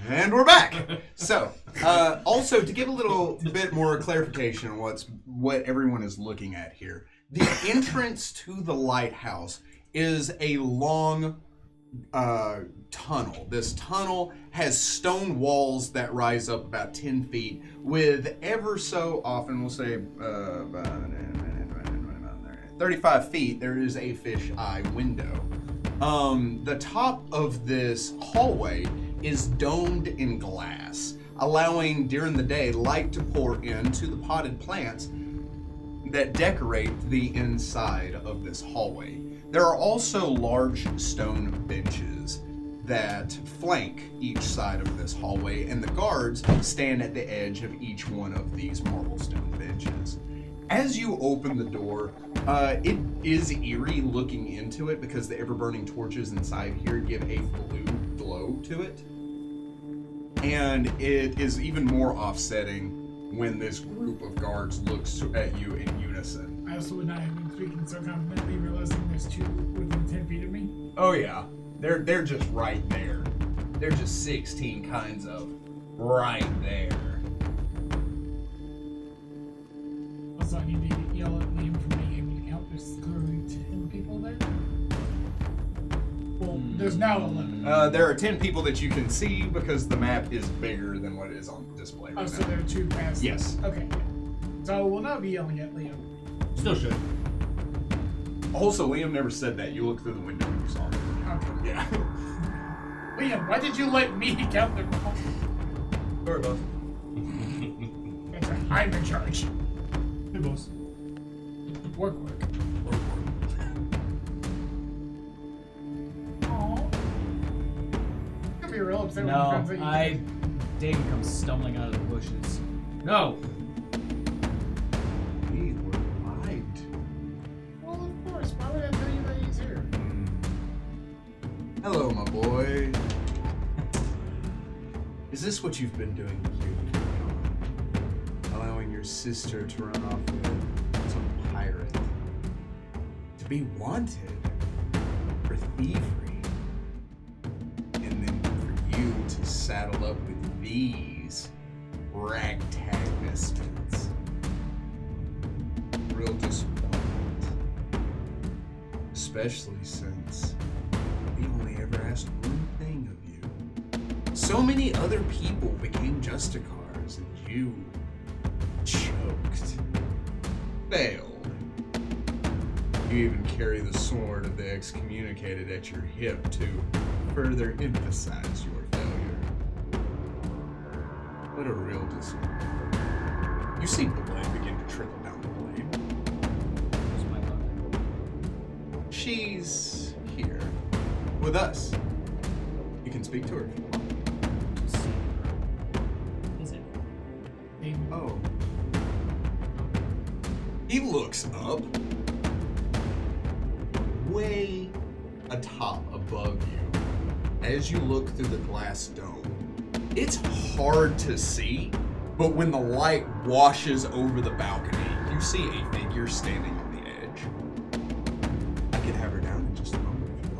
And we're back. So, also to give a little bit more clarification on what everyone is looking at here, the entrance to the lighthouse is a long tunnel. This tunnel has stone walls that rise up about 10 feet with ever so often, we'll say 35 feet, there is a fish eye window. The top of this hallway is domed in glass, allowing during the day light to pour into the potted plants that decorate the inside of this hallway. There are also large stone benches that flank each side of this hallway, and the guards stand at the edge of each one of these marble stone benches. As you open the door, it is eerie looking into it because the ever-burning torches inside here give a blue glow to it. And it is even more offsetting when this group of guards looks at you in unison. I also would not have been speaking so confidently, realizing there's two within 10 feet of me. Oh yeah, they're just right there. They're just 16 kinds of right there. Also, I need to yell at Liam for being able to count. There's clearly 10 people there. Well, there's now 11. There are 10 people that you can see because the map is bigger than what is on display right now. So there are two past. Yes. Okay. So we'll now be yelling at Liam. Still should. Also, Liam never said that. You looked through the window and you saw it. Okay. Yeah. Liam, why did you let me count them? Sorry, boss. That's right. I'm in charge. Hey, boss. Work. Aww. You're gonna be real upset when No, you friends David comes stumbling out of the bushes. No! We were lied. Well, of course. Why would I tell you that he's here? Hello, my boy. Is this what you've been doing here? Allowing your sister to run off with some pirate? To be wanted for thievery? And then for you to saddle up with these ragtag misfits? Real disappointment. Especially since we only ever asked one thing of you. So many other people became Justicars, and you choked. Failed. You even carry the sword of the excommunicated at your hip to further emphasize your failure. What a real disappointment. You see blood begin to trickle down the blade. Where's my mother? She's here. With us. You can speak to her if you want. Is it? Oh. He looks up. Way atop above you. As you look through the glass dome, it's hard to see, but when the light washes over the balcony, you see a figure standing on the edge. I could have her down in just a moment if you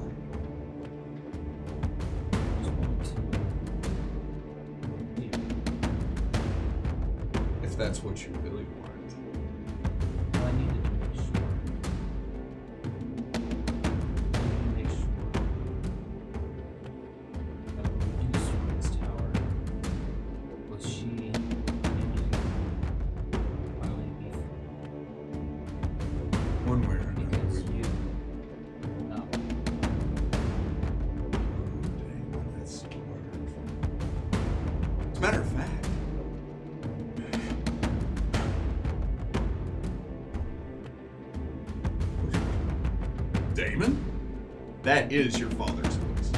like. If that's what you really want. Well, I needed to make sure. That when we do storm this tower, was she finally be One way or another. because you. No. Dang, that's so hard. As a matter of fact, Damon, that is your father's voice.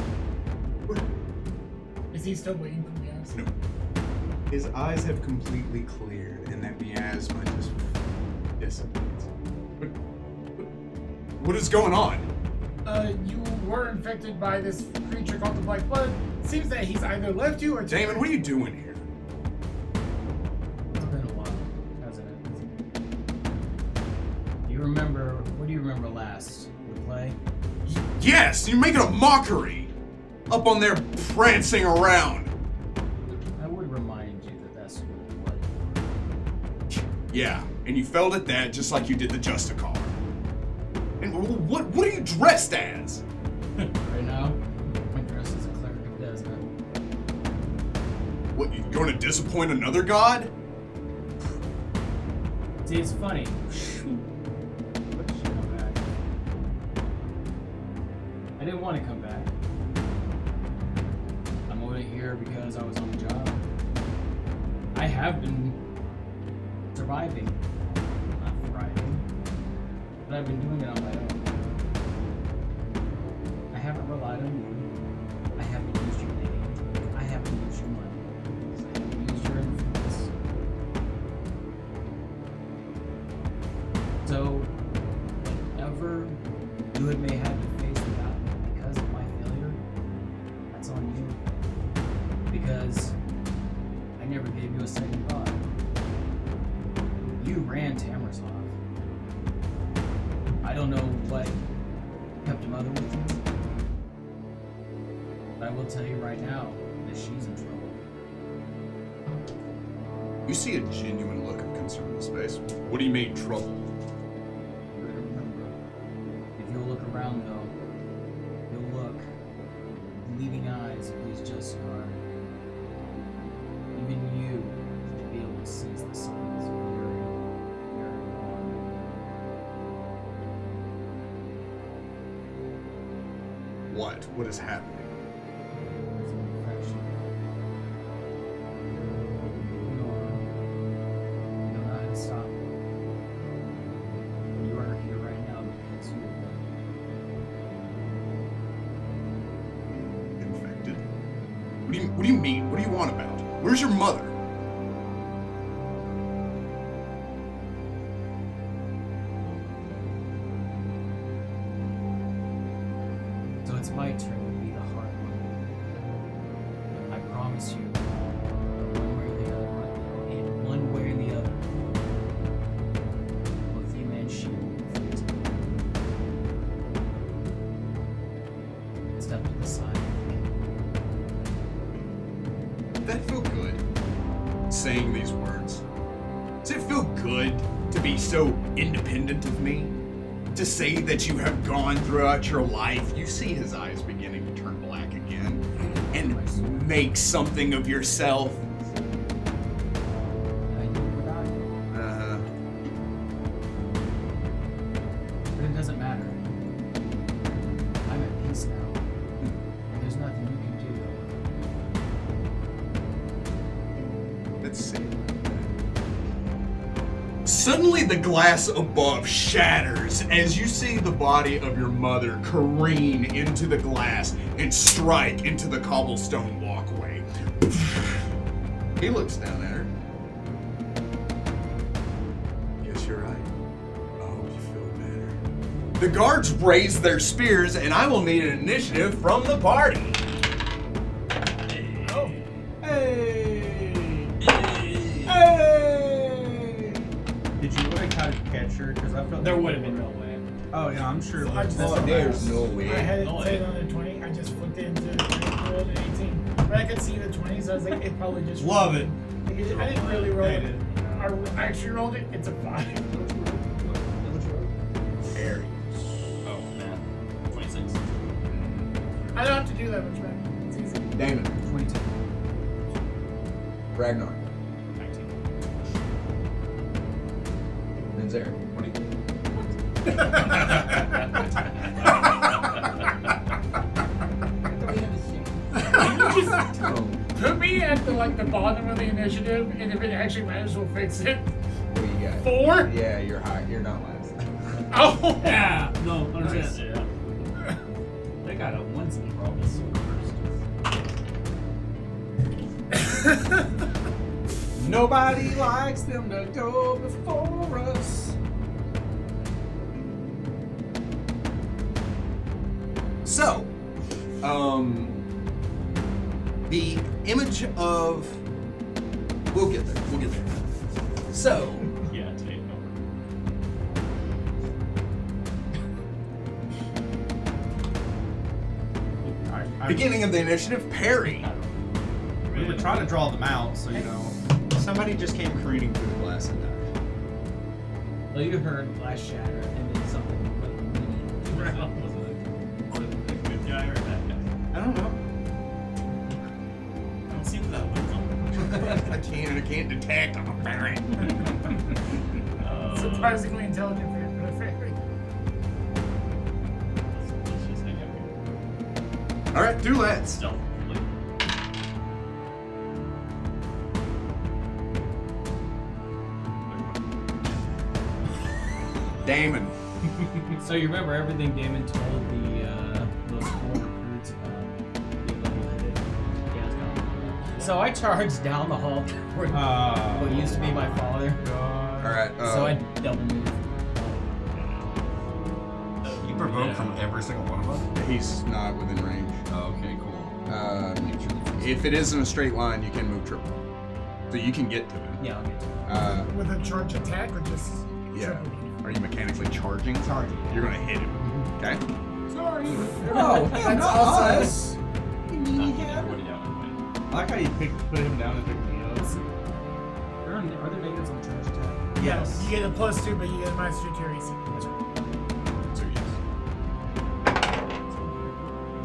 Is he still waiting for me? No. His eyes have completely cleared, and that miasma just dissipates. What is going on? You were infected by this creature called the Black Blood. Seems that he's either left you or Damon, what are you doing here? It's been a while, hasn't it? You remember, what do you remember last? The play? Yes, you're making a mockery! Up on there prancing around. Yeah, and you failed at that just like you did the Justicar. And what are you dressed as? Right now, my dress is a cleric of Desna. What, you going to disappoint another god? See, it's funny. What did she come back? I didn't want to come back. I'm only here because I was on the job. I have been surviving, not thriving, but I've been doing it on my own. I haven't relied on you. I haven't used your name. I haven't used your money. I haven't used your influence. So, whatever you may have to face without me because of my failure, that's on you. Because I never gave you a second thought. You ran Tamerslov. I don't know what kept your mother with you, but I will tell you right now that she's in trouble. You see a genuine look of concern in his face. What do you mean, trouble? You better remember, if you'll look around though, you'll look, leaving eyes of these just are. Even you should be able to seize the signs very, very long. What? What is happening? There's an infection. You don't know how to stop it. You are here right now because you Infected? What do you mean? What do you want about? Where's your mother? So it's my turn to be the hard one. I promise you, one way or the other, in one way or the other, both you and she will be free. Step to the side. That feel good? Saying these words. Does it feel good to be so independent of me? To say that you have gone throughout your life, you see his eyes beginning to turn black again, and make something of yourself. I do what I do. But it doesn't matter. I'm at peace now. And there's nothing you can do. Let's see. Suddenly the glass above shatters as you see the body of your mother careen into the glass and strike into the cobblestone walkway. He looks down at her. Yes, you're right. I hope you feel better. The guards raise their spears and I will need an initiative from the party. Oh. Hey! Hey! Did you want to catch her? Because I felt There would have been no way. Oh yeah, I'm sure. I just- there's no I way. had it No set way. on a 20. I just flipped it into rolled an 18. But I could see the 20, so I was like, it probably just. Love it. Like, I didn't really roll Hate it. it. I actually rolled it. It's a 5. Aries. Oh, man. 26. I don't have to do that much, man. It's easy. Damon. 22. Ragnar. 19. And Zara. 20. You just put me at the bottom of the initiative, and if it actually matters, we'll fix it. What do you got? 4? Yeah, you're high. You're not last. Oh! Yeah. No, Nice. understand. Yeah. They got a onesie probably first. Nobody likes them to go before us. So, the image of. We'll get there. We'll get there. So, Yeah, take over. beginning of the initiative, Perry. We were trying to draw them out, so you know. Somebody just came careening through the glass and died. Well, you heard glass shatter and then something like mini. Was it a good guy or a bad guy? I don't know. I don't seem that way. I can't detect. I'm a parent. Surprisingly intelligent for a fairy. Let's just hang out here. All right, duets. Stealth. Damon. So you remember everything Damon told those 4 recruits about being level-headed? So I charged down the hall toward what used to be my father. All right. So I double moved. You provoke from every single one of us? He's not within range. Oh, okay, cool. If it isn't a straight line, you can move triple. So you can get to him. Yeah, I'll get to it. With a charge attack or just Yeah. triple? Are you mechanically charging? Charging. You're gonna hit him. Okay. Sorry. Oh, That's not also us. I like how you put him down and pick me up. Are there negatives on charge attack? Yes. You get a +2, but you get a -2 to your AC. That's right. So yes.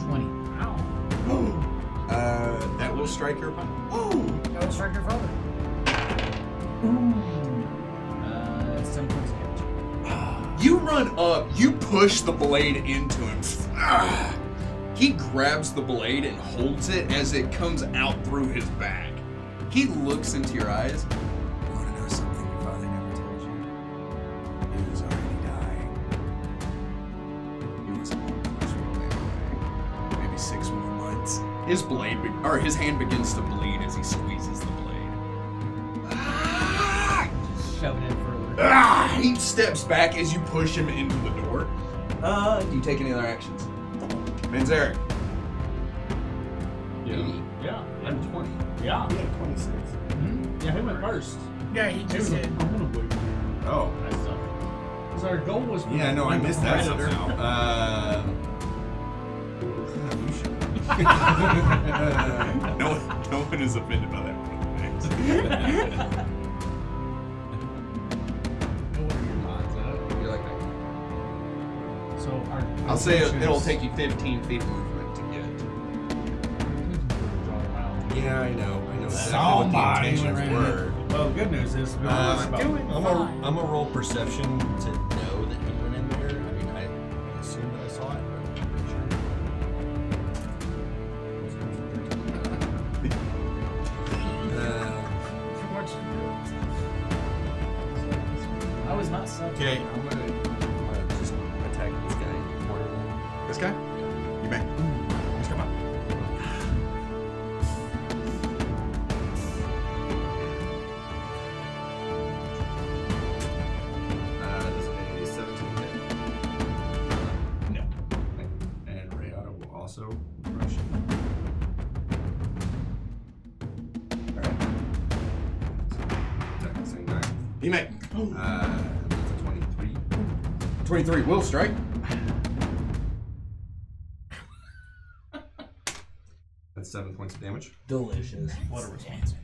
20. Ow. That will strike your opponent. That will strike your father. 7 points of damage. You run up, you push the blade into him. He grabs the blade and holds it as it comes out through his back. He looks into your eyes. You want to know something your father never told you? He was already dying. He wasn't much anyway. Maybe 6 more months. His his hand begins to bleed as he squeezes the blade. Shove it in further. He steps back as you push him into the door. Do you take any other actions? Manzarek. Yeah, I'm 20. Yeah. He had 26. Yeah, he went first. Yeah, he just did. I'm gonna wait here. Oh. I suck. Because our goal was. Yeah, no, I missed that Predator. somehow. No one is offended by that one. You're like, So our. I'll say intention it'll is- take you 15 feet of movement to get. yeah, I know exactly Somebody what the intentions ran were. Well, good news is we I'm about a roll perception to know that he went in there. I mean, I assumed I saw it. I was not sub. Okay, I'm gonna just attack this guy. This guy? You may. Just come on. Does a 17 hit? No. And Rayada will also rush. Alright. Attack the same guy. You may. That's a 23. 23 will strike. That's 7 points of damage. Delicious. What a response.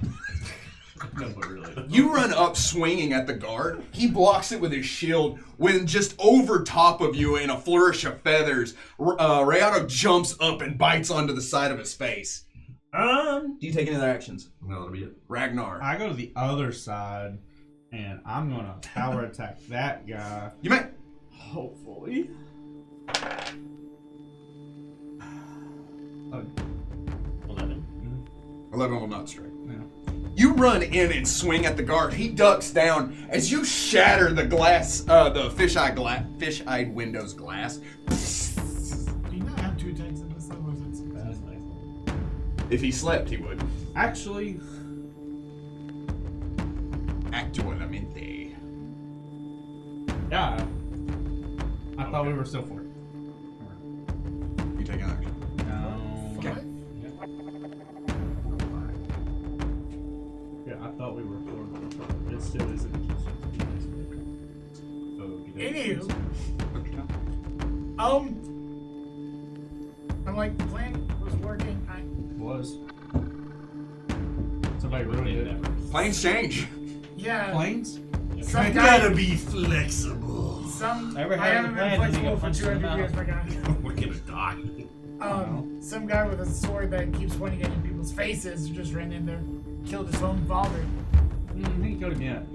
No, but really. You run up swinging at the guard. He blocks it with his shield when just over top of you in a flourish of feathers, Rayado jumps up and bites onto the side of his face. Do you take any other actions? No, that'll be it. Ragnar. I go to the other side, and I'm gonna power attack that guy. You may. Hopefully. 11. 11 will not strike. Yeah. You run in and swing at the guard. He ducks down as you shatter the glass, the fish-eyed window's glass. Do you not have 2 attacks in this level? That's nice. If he slept, he would. Actually, Actualmente. yeah. I thought we were still for it. You take an action. No. Okay. Yeah, I thought we were for it. It still isn't. Anywho, I'm like, the plan was working. Was. Somebody ruined it. Planes change. Yeah. Planes? Some guy, be flexible. some. Never I had haven't a been plan, then you flexible get for punched in the 200 years, my guy. We're gonna die. Some guy with a sword that keeps pointing it in people's faces just ran in there, killed his own father. He killed him yet.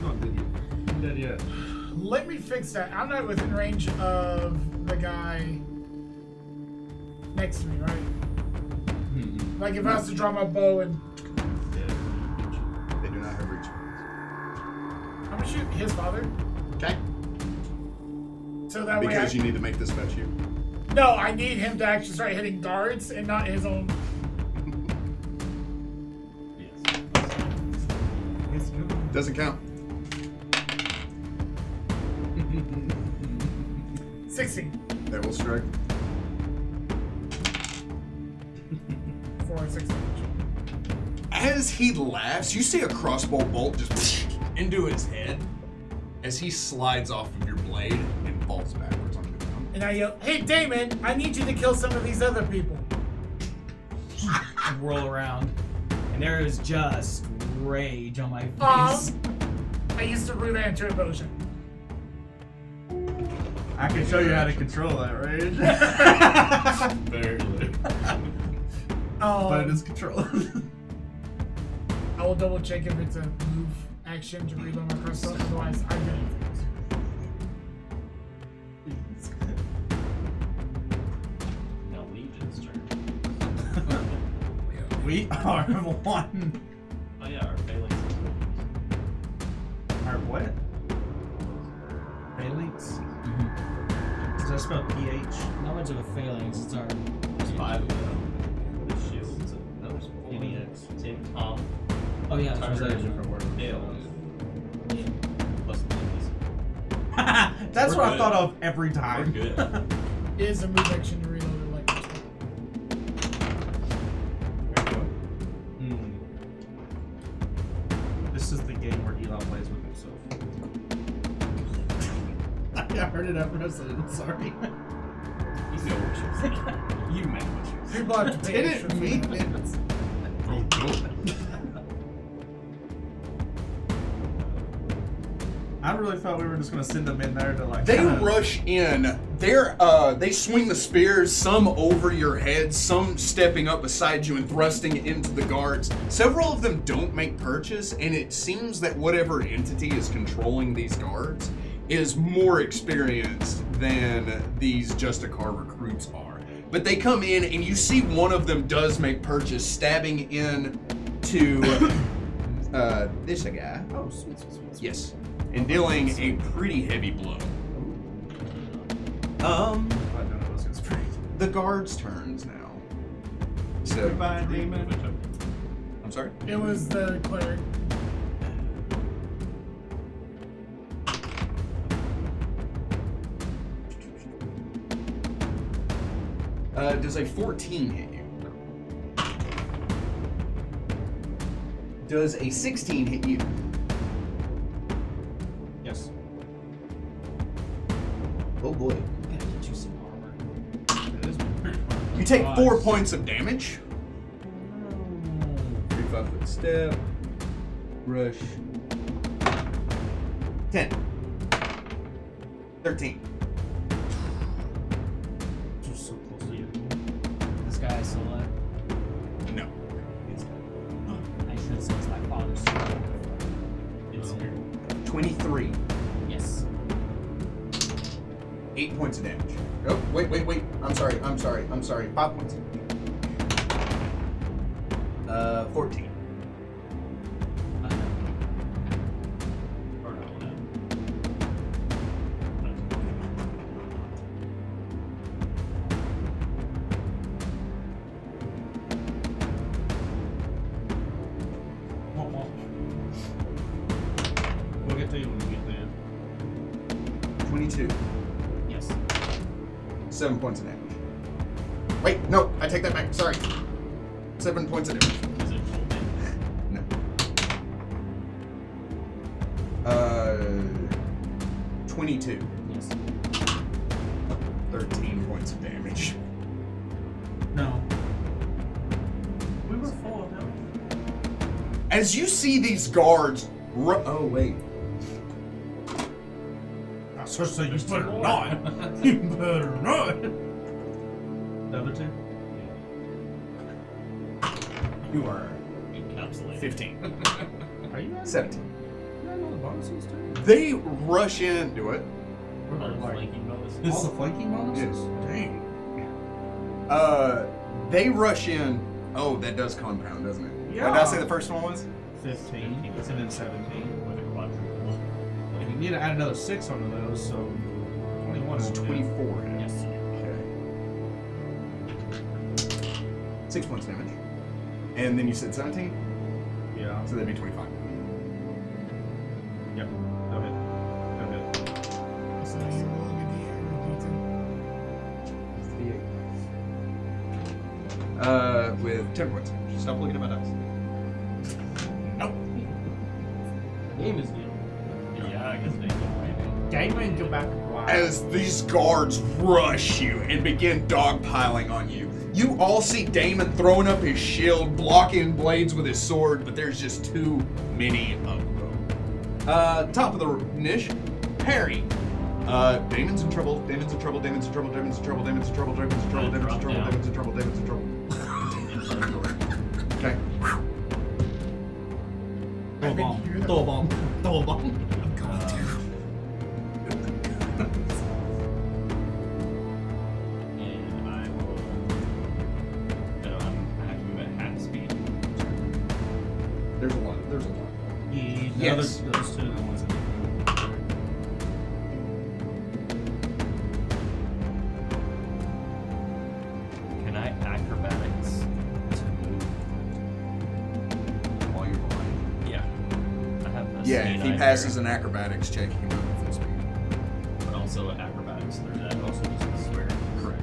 Not dead yet. Not dead yet. Let me fix that. I'm not within range of the guy next to me, right? Like if I was to draw my bow and They do not have reach. I'm gonna shoot his father. Okay. So that way Because you need to make this fetch you. No, I need him to actually start hitting guards and not his own. Doesn't count. 16 That will strike. for 6 damage. As he laughs, you see a crossbow bolt just into his head as he slides off of your blade and falls backwards on the ground. And I yell, "Hey Damon, I need you to kill some of these other people." I roll around, and there is just rage on my face. I used to brew that into a potion. I can show you how to control that rage. Barely. But it is controlled. I will double check if it's a move action to reload my crossbow. Otherwise, I get it. Now Legion's turn. We are one. Oh yeah, our phalanx is Our what? Phalanx? Is that spelled PH? Not much of a phalanx, it's our. There's 5 of them. The shields. No, there's 4. Idiots. Take Tom. Oh yeah, Or is that a that's different word? Nails. Plus the enemies. That's We're what I good. thought of every We're time. good. It is a move action to reload it like this. This is the game where Eli plays with himself. I heard it after I said it. I'm sorry. You know what you're saying. You meant what you said. People have to pay extra Didn't for mean that. it. I really thought we were just gonna send them in there to like. They kinda- rush in. They swing the spears, some over your head, some stepping up beside you and thrusting into the guards. Several of them don't make purchase, and it seems that whatever entity is controlling these guards is more experienced than these Justicar recruits are. But they come in, and you see one of them does make purchase, stabbing in to this guy. Oh, sweet, sweet, sweet, sweet. Yes, and dealing a pretty heavy blow. I don't know what's gonna spray. The guards' turns now. So, Goodbye, demon. I'm sorry. It was the cleric. Does a 14 hit you? Does a 16 hit you? Yes. Oh boy. Gotta get you some armor. It is. You take 4 points of damage. 5-foot step. Rush. 10. 13. Just so close to you. This guy is still alive. No. I should have said it's my father's son. It's here. 23. Yes. 8 points of damage. Oh, wait. I'm sorry. 5 points. 14. Or no, no. We'll get to you when we get there. 22. Yes. 7 points of damage. Wait, no, I take that back. Sorry. 7 points of damage. Is it full damage? No. 22. Yes. 13 points of damage. No. We were full of them. As you see these guards Oh wait. I was supposed to say you There's better two more. not. You better not. The other two? You are Encapsulated. 15. Are you at 17. You got all the bonuses too? They rush in. Do it. All the Like, flanking bonuses. all the flanking bonuses? Yes. Dang. They rush in. Oh, that does compound, doesn't it? Yeah. What did I say the first one was? 15, and then 17. With a quadruple. And you need to add another 6 onto those, so 21 It's is 24. Yes. Okay. 6 points damage. And then you said 17? Yeah. So that'd be 25. Yep. Go ahead. Go ahead. So you roll a D8 With 10 points. Stop looking at my dice. Nope. The game is good. Yeah, I guess they can. Damon, go back. Wow. As these guards rush you and begin dogpiling on you, you all see Damon throwing up his shield, blocking blades with his sword, but there's just too many of them. Top of the niche, Harry. Damon's in trouble. Damon's in trouble. Damon's in trouble. Damon's in trouble. Damon's in trouble. Damon's in trouble. Damon's in trouble. Damon's in trouble. Damon's in trouble. Okay. Throw a I think bomb. you're the- Throw a bomb. Throw a bomb. And I will. No, I have to move at half speed. There's a lot. There's a lot. Yeah, Yes. those two are the ones that Can I acrobatics to move? While you're flying. Yeah. I have a Yeah, speed if he eye passes there, an acrobatics check, he can move at full speed. but also acrobatics through that. Also just swear. Correct.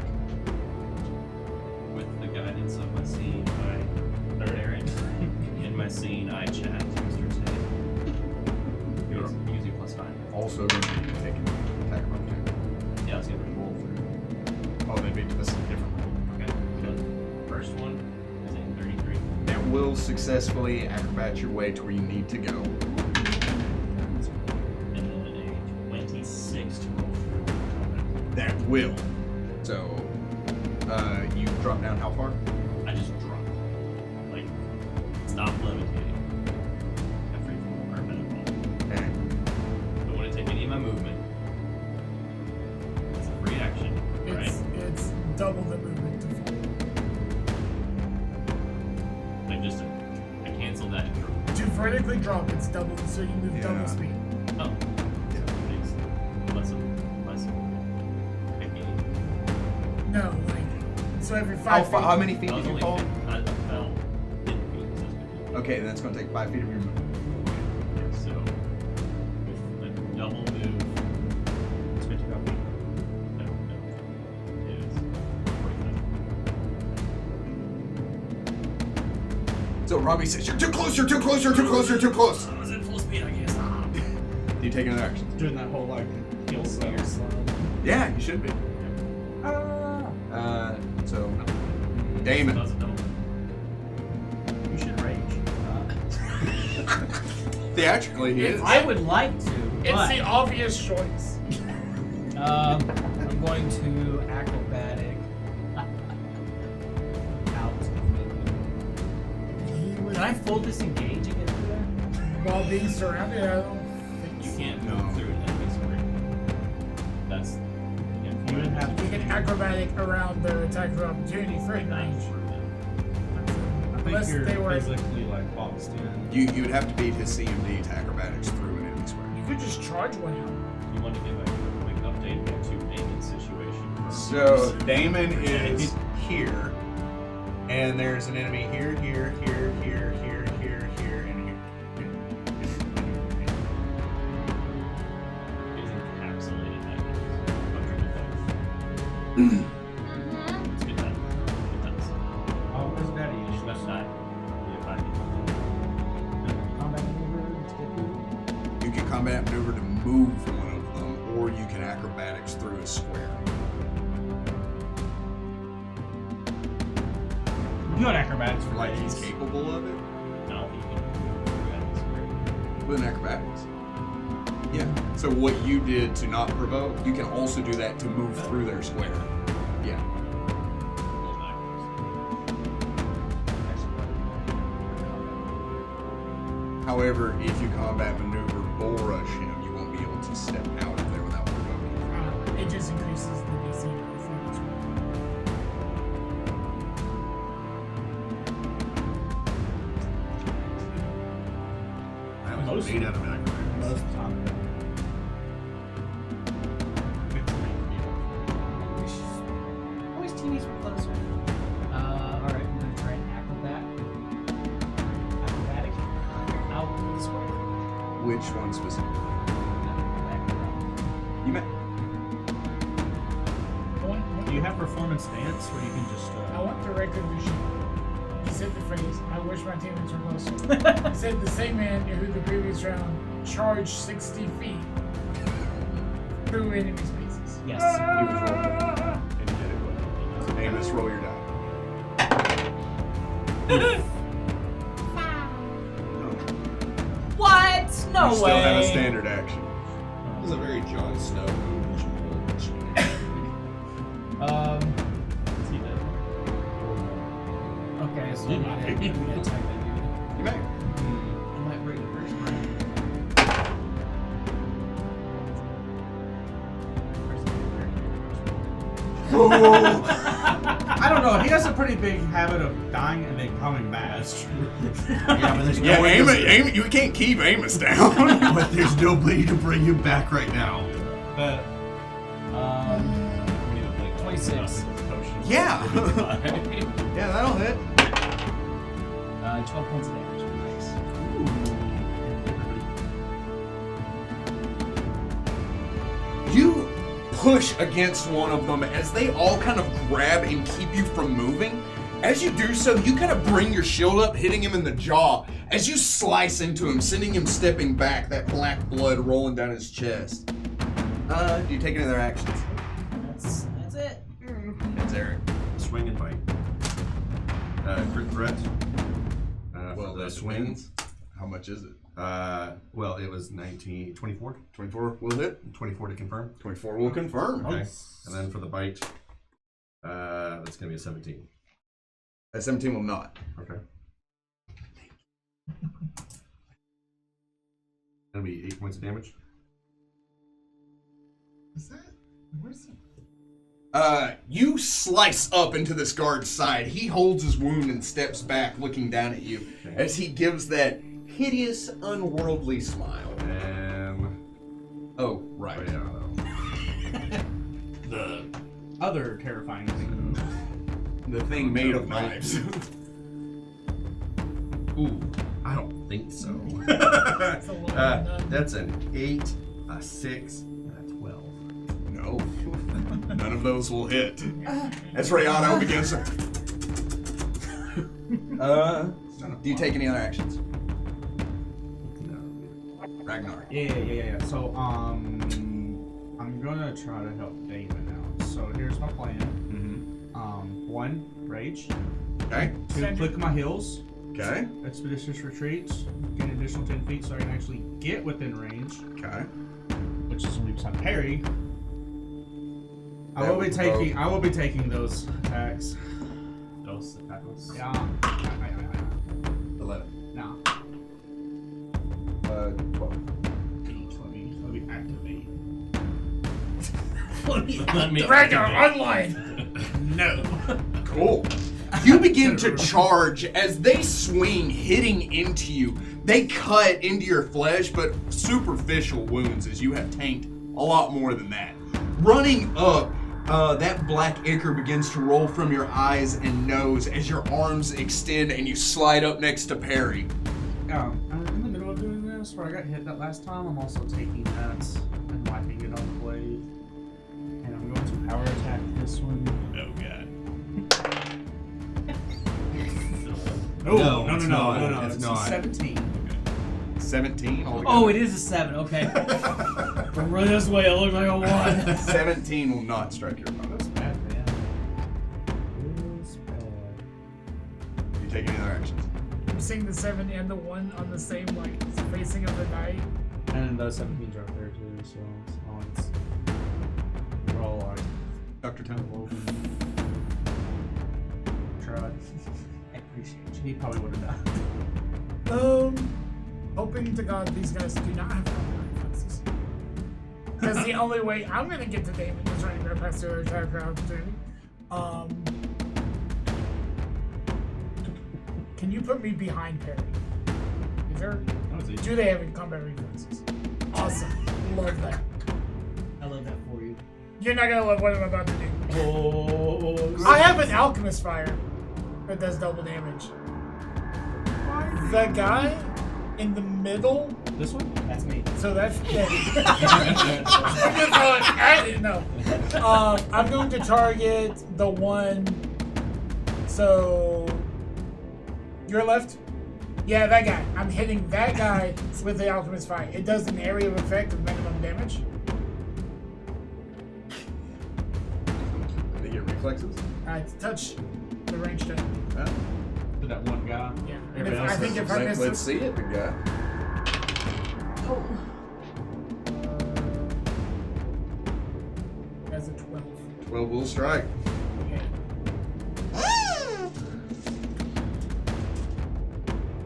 With the guidance of my scene, I third errand. In my scene, I chat Mr. Tay. Use your +5. Also going to be taking attack of opportunity. Yeah, I was gonna roll through. Oh, maybe this is a different roll. Okay. So first one is a 33. That will successfully acrobat your way to where you need to go. And then a 26 to roll through. That will. So, you drop down how far? I just drop. Like, stop levitating. I free fall or metabolic. Okay. Don't want to take any of my movement. It's a free action, right? It's double the movement to fall. Like just I cancel that and drop. To vertically drop, it's double, so you move Yeah. double speed. Oh. Thanks. Less. Maybe. No, like, so every How, 5 feet. how many feet I was did you only fall? I fell 10 feet. So it's good. Okay, then it's going to take 5 feet of your movement. So, with a double move, it's 55 feet. no, it is 45. So Robbie says, "You're too close, you're too close, you're too close, you're too close." I was in full speed, I guess. Do you take another action? Doing that whole like heal Weird stuff. slide. Yeah, you should be. So, Damon. Does it double? You should rage. Theatrically, he is. I would like to, It's but the obvious choice. I'm going to acrobatic out. He was, Can I full disengage and get through there? while being surrounded, I don't think You so. can't No. move through an enemy screen. That's. You would have You can acrobatic around their attack of opportunity for not range. through them. I think Unless you're they were. physically like boxed in. You would have to beat his CMD to acrobatics through an enemy square. You could just charge one out. You want to give a quick update to Damon's situation? So Damon is here, and there's an enemy here, here, here, here, here, here, here, and here. Is encapsulated enemies. It's good time. Good times. Oh, where's Daddy? You should not die. Yeah, fine. Combat maneuver to get through. You can combat maneuver to move one of them, or you can acrobatics through a square. You got acrobatics for Like he's days. capable of it. No, you can move through enemies. With an acrobatics. Yeah. So what you did to not provoke, you can also do that to move through their square. Yeah. However, if you combat maneuver bull rush him, you won't be able to step out of there without provoking. It just increases the DC. That was made out of acrobatics. Most of the time. Always teammates were closer. Alright, I'm gonna try an acrobatic. Out of the square. Which one specifically? You may. Do you have performance stance where you can just? I want the record machine. He said the phrase, I wish my teammates were closer. He said the same man who the previous round charged 60 feet through enemy spaces. Yes. He was rolling. And he did it well. So Amos, roll your die. What? No you way. still have a standard action. It was a very Jon Snow move. See that? Okay, so You I'm might. gonna attack that dude. You may. I might break the first one. I don't know. He has a pretty big habit of dying and then coming back. That's true. Yeah, but there's Yeah, no way Amos, you can't keep Amos down. but there's no way to bring him back right now. But We need to blink 26. potions. Yeah. Yeah, that'll hit. 12 points of damage. Nice. You push against one of them as they all kind of grab and keep you from moving. As you do so, you kind of bring your shield up, hitting him in the jaw. As you slice into him, sending him stepping back, that black blood rolling down his chest. Do you take any other actions? That's it. That's Eric. Swing and bite. Crit threat. Well, the that swings. depends. How much is it? Well, it was 24. 24 will hit. 24 to confirm. 24 will confirm. Okay. And then for the bite, that's going to be a 17. That 17 will not. Okay. That'll be 8 points of damage. Is that? Where's the... You slice up into this guard's side. He holds his wound and steps back, looking down at you as he gives that hideous, unworldly smile. And Oh, right. yeah, the other terrifying thing. The thing made of knives. ooh, I don't think so. That's a lot. That's an 8, a 6, and a 12. No. None of those will hit. As Rayano begins to... do you take any other actions? No. Ragnar. Yeah. So I'm gonna try to help Damon out. So here's my plan. Mm-hmm. 1, rage. Okay. 2, click my heels. Okay. Expeditious retreat. Gain an additional 10 feet so I can actually get within range, Okay. which is only beside parry. I That will be would taking. I will be taking those attacks. Those attackles. Yeah. 11. Nah. 12. Let me activate. Let me Ragnar, activate. online! No. Cool. You begin to charge as they swing, hitting into you. They cut into your flesh, but superficial wounds as you have tanked a lot more than that. Running up, that black ichor begins to roll from your eyes and nose as your arms extend and you slide up next to Perry. I'm in the middle of doing this where I got hit that last time. I'm also taking that and wiping it on the blade. And I'm going to power attack this one. Oh god. Oh, No, no, it's no, not. no, no, It's it's not. 17. 17 altogether. Oh, it is a 7. Okay. From running this way, it looked like a 1. 17 will not strike your opponent. That's bad, man. It's bad. Do you take any other actions? I'm seeing the 7 and the 1 on the same like facing of the die. And the 17s are up there too, so we're all like Dr. Tone. tried. I appreciate you. He probably would have died. Hoping to God these guys do not have combat reflexes. Because the only way I'm gonna get to Damon is trying to go past their attack opportunity. Can you put me behind Perry? Is there? Do they have any combat reflexes? Awesome. Love that. I love that for you. You're not gonna love what I'm about to do. Oh, I have an alchemist fire that does double damage. The guy in the middle. this one? That's me. So that's dead. No. I'm going to target the one. So your left. Yeah, that guy. I'm hitting that guy with the alchemist fire. It does an area of effect of minimum damage. They get reflexes. Touch the ranged enemy. To that one guy. Yeah. And Everybody if, else I think is if I miss Let's it, see it, big guy. that's a 12. 12 will strike. Okay.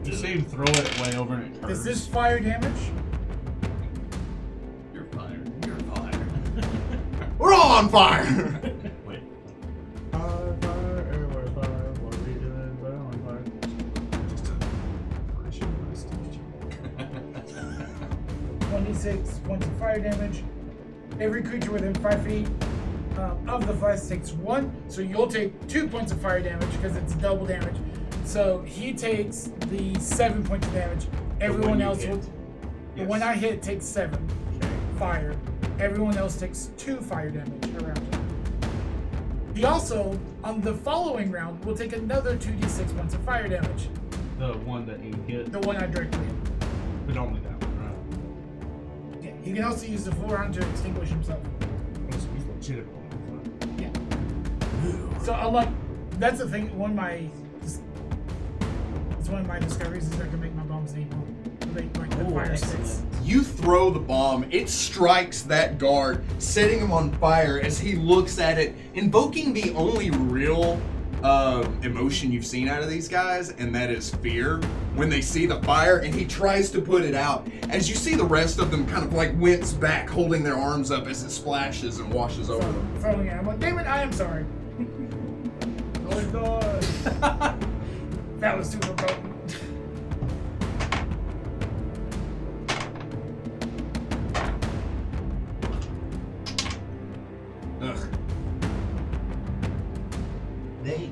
You see him throw it way over and it curves. Is this fire damage? You're fired. You're fired. We're all on fire! Wait. Fire, fire, everywhere's fire. What are we doing? But I'm on fire. Just a 26 points of fire damage. Every creature within 5 feet of the flash takes 1, so you'll take 2 points of fire damage because it's double damage. So he takes the 7 points of damage. Everyone else will. The one I hit takes 7 fire. Everyone else takes 2 fire damage around him. He also, on the following round, will take another 2d6 points of fire damage. The one that you hit, The one I directly hit. but only that one, right? Yeah, he can also use the full round to extinguish himself. He's legitimate. Yeah. So I like that's the thing. It's one of my discoveries is I can make my bombs equal. Make like the Ooh, fire excellent. sticks. You throw the bomb, it strikes that guard, setting him on fire as he looks at it, invoking the only real emotion you've seen out of these guys, and that is fear. When they see the fire and he tries to put it out, as you see the rest of them kind of like wince back, holding their arms up as it splashes and washes over them. Throwing it. I'm like, Damon, I am sorry. Oh god! That was super potent. Ugh. They.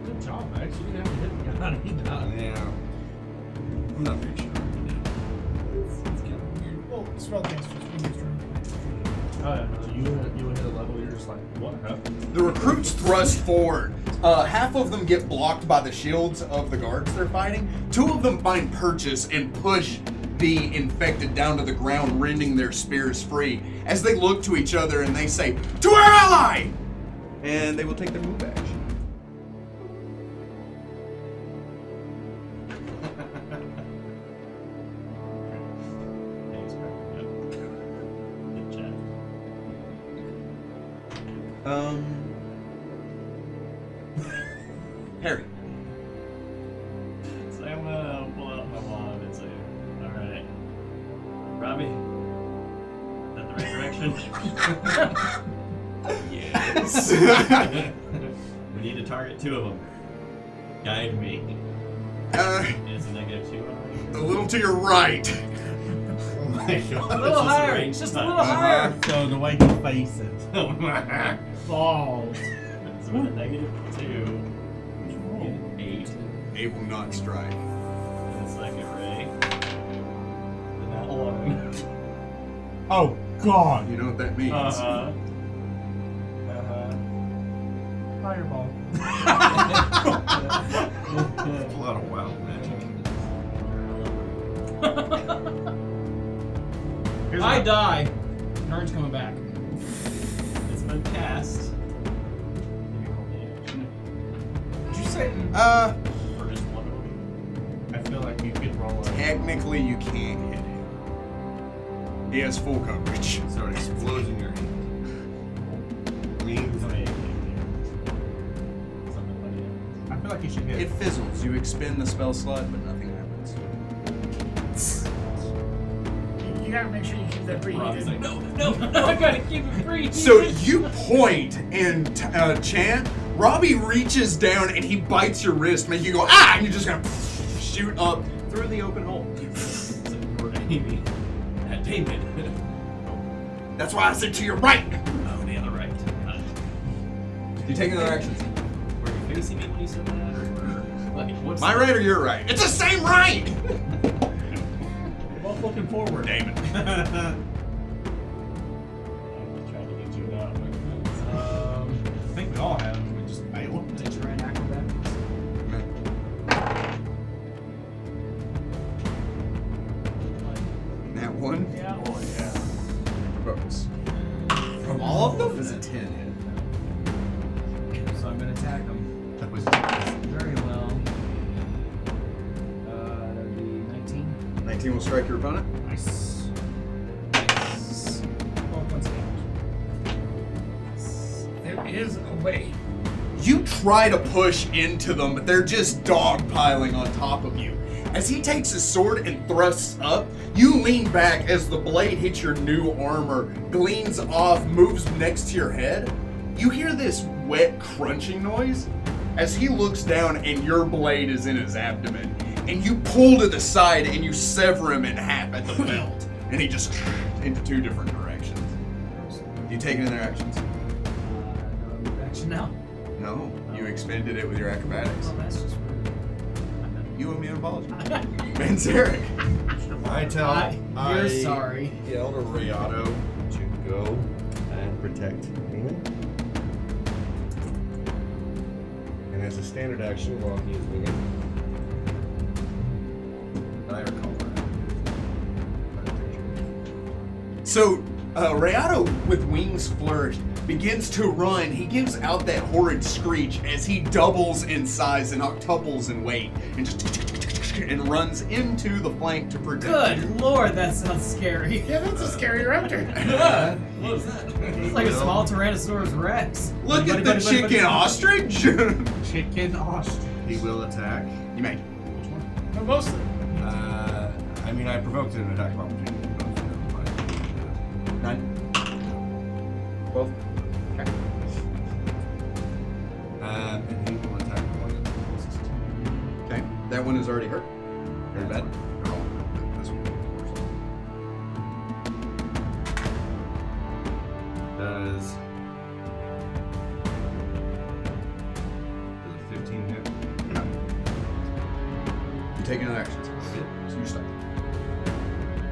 Good job, Max. You didn't have to hit the guy. He died. Yeah. I'm not very sure. It's kind of weird. Well, spell casters. We used room. Oh yeah, no, you hit a level, you're just like, what happened? The recruits thrust forward. Half of them get blocked by the shields of the guards they're fighting. 2 of them find purchase and push the infected down to the ground, rending their spears free. As they look to each other and they say, "To our ally!" And they will take their move action. Thanks, Greg. Yep. Good chat. Harry. So I'm gonna pull out my wand and say, alright. Robbie? Is that the right direction? Yes. We need to target 2 of them. Guide me. Is a -2 on A little to your right. Oh my god. A little higher. Just a little higher. So the way he faces. Balls. So with a -2. 8. It will not strike. And the second ray. And that one. Oh god! You know what that means. Uh-huh. Fireball. That's a lot of wild magic. I die. Nard's coming back. It's been cast. Did you say? For just one of them. I feel like you could roll a. Technically, you can't hit him. He has full coverage. So it explodes in your hand. Means Something like that. I feel like you should hit. It fizzles. You expend the spell slot, but nothing happens. You gotta make sure you keep that Robbie's like, preheated. no. I gotta keep it free. So you point and chant. Robbie reaches down and he bites your wrist, making you go ah, and you're just gonna shoot up through the open hole. So you're aiming at David. That's why I said to your right. Oh, the other right. You take another action. Were you facing me when you said that? Or like, what's My right or your right? It's the same right. We're both looking forward, David. I'm trying to get you out. I think we all have. We just failed. Did you run acrobatics? That one. Yeah. Oh yeah. Provokes. From all of them? Is it 10? So I'm gonna attack him. that was Very well. That would be 19. 19 will strike your opponent. Nice. Nice. 12 points of damage. There is a way. You try to push into them, but they're just dogpiling on top of you. As he takes his sword and thrusts up, you lean back as the blade hits your new armor, gleams off, moves next to your head. You hear this wet crunching noise as he looks down and your blade is in his abdomen. And you pull to the side and you sever him in half at the belt. And he just into two different directions. You take any other actions? No action now. No, you expended it with your acrobatics. Oh, that's just rude. You owe me an apology. Manzarek. I tell You're sorry. yell to Rayato to go and protect me. And as a standard action while he is winging. I recall So, Rayato, with wings flourished, begins to run. He gives out that horrid screech as he doubles in size and octuples in weight, and just and runs into the flank to protect you. Good lord, that sounds scary. Yeah, that's a scary raptor. What was that? It's like a small Tyrannosaurus Rex. Look at the chicken ostrich! Chicken ostrich. He will attack. You may. But mostly. I mean, I provoked an attack of opportunity. But, 9. 12. Okay. and he will attack the one that is closest to me. Okay. That one is already hurt. Very bad. They're all this one, of course. Does a 15 hit? No. You take another action. So you stop.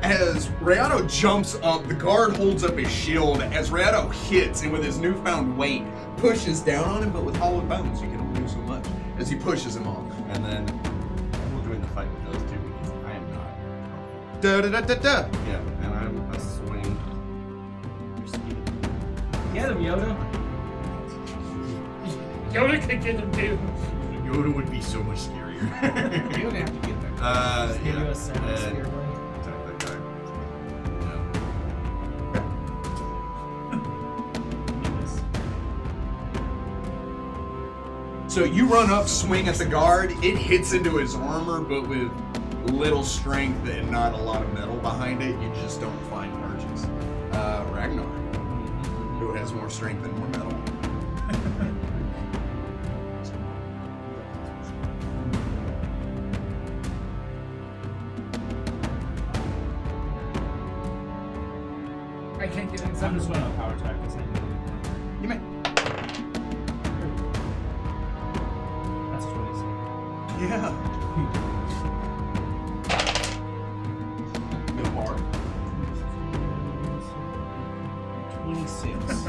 As Rayato jumps up, the guard holds up his shield as Rayato hits and with his newfound weight pushes down on him, but with hollowed bones you can only do so much as he pushes him off. And then we'll join the fight with those two because I am not. Da da da da da. Yeah, and I'm a swing. Get him, Yoda. Yoda could get him too. Yoda would be so much scarier. You don't have to get there. Just give you a seven and spear blade. attack that guy. So you run up, swing at the guard, it hits into his armor, but with little strength and not a lot of metal behind it, you just don't find margins. Ragnar, who has more strength and more metal. I can't get I'm inside just the going to power attack this thing. You may. That's 26. Yeah. No bar. 26.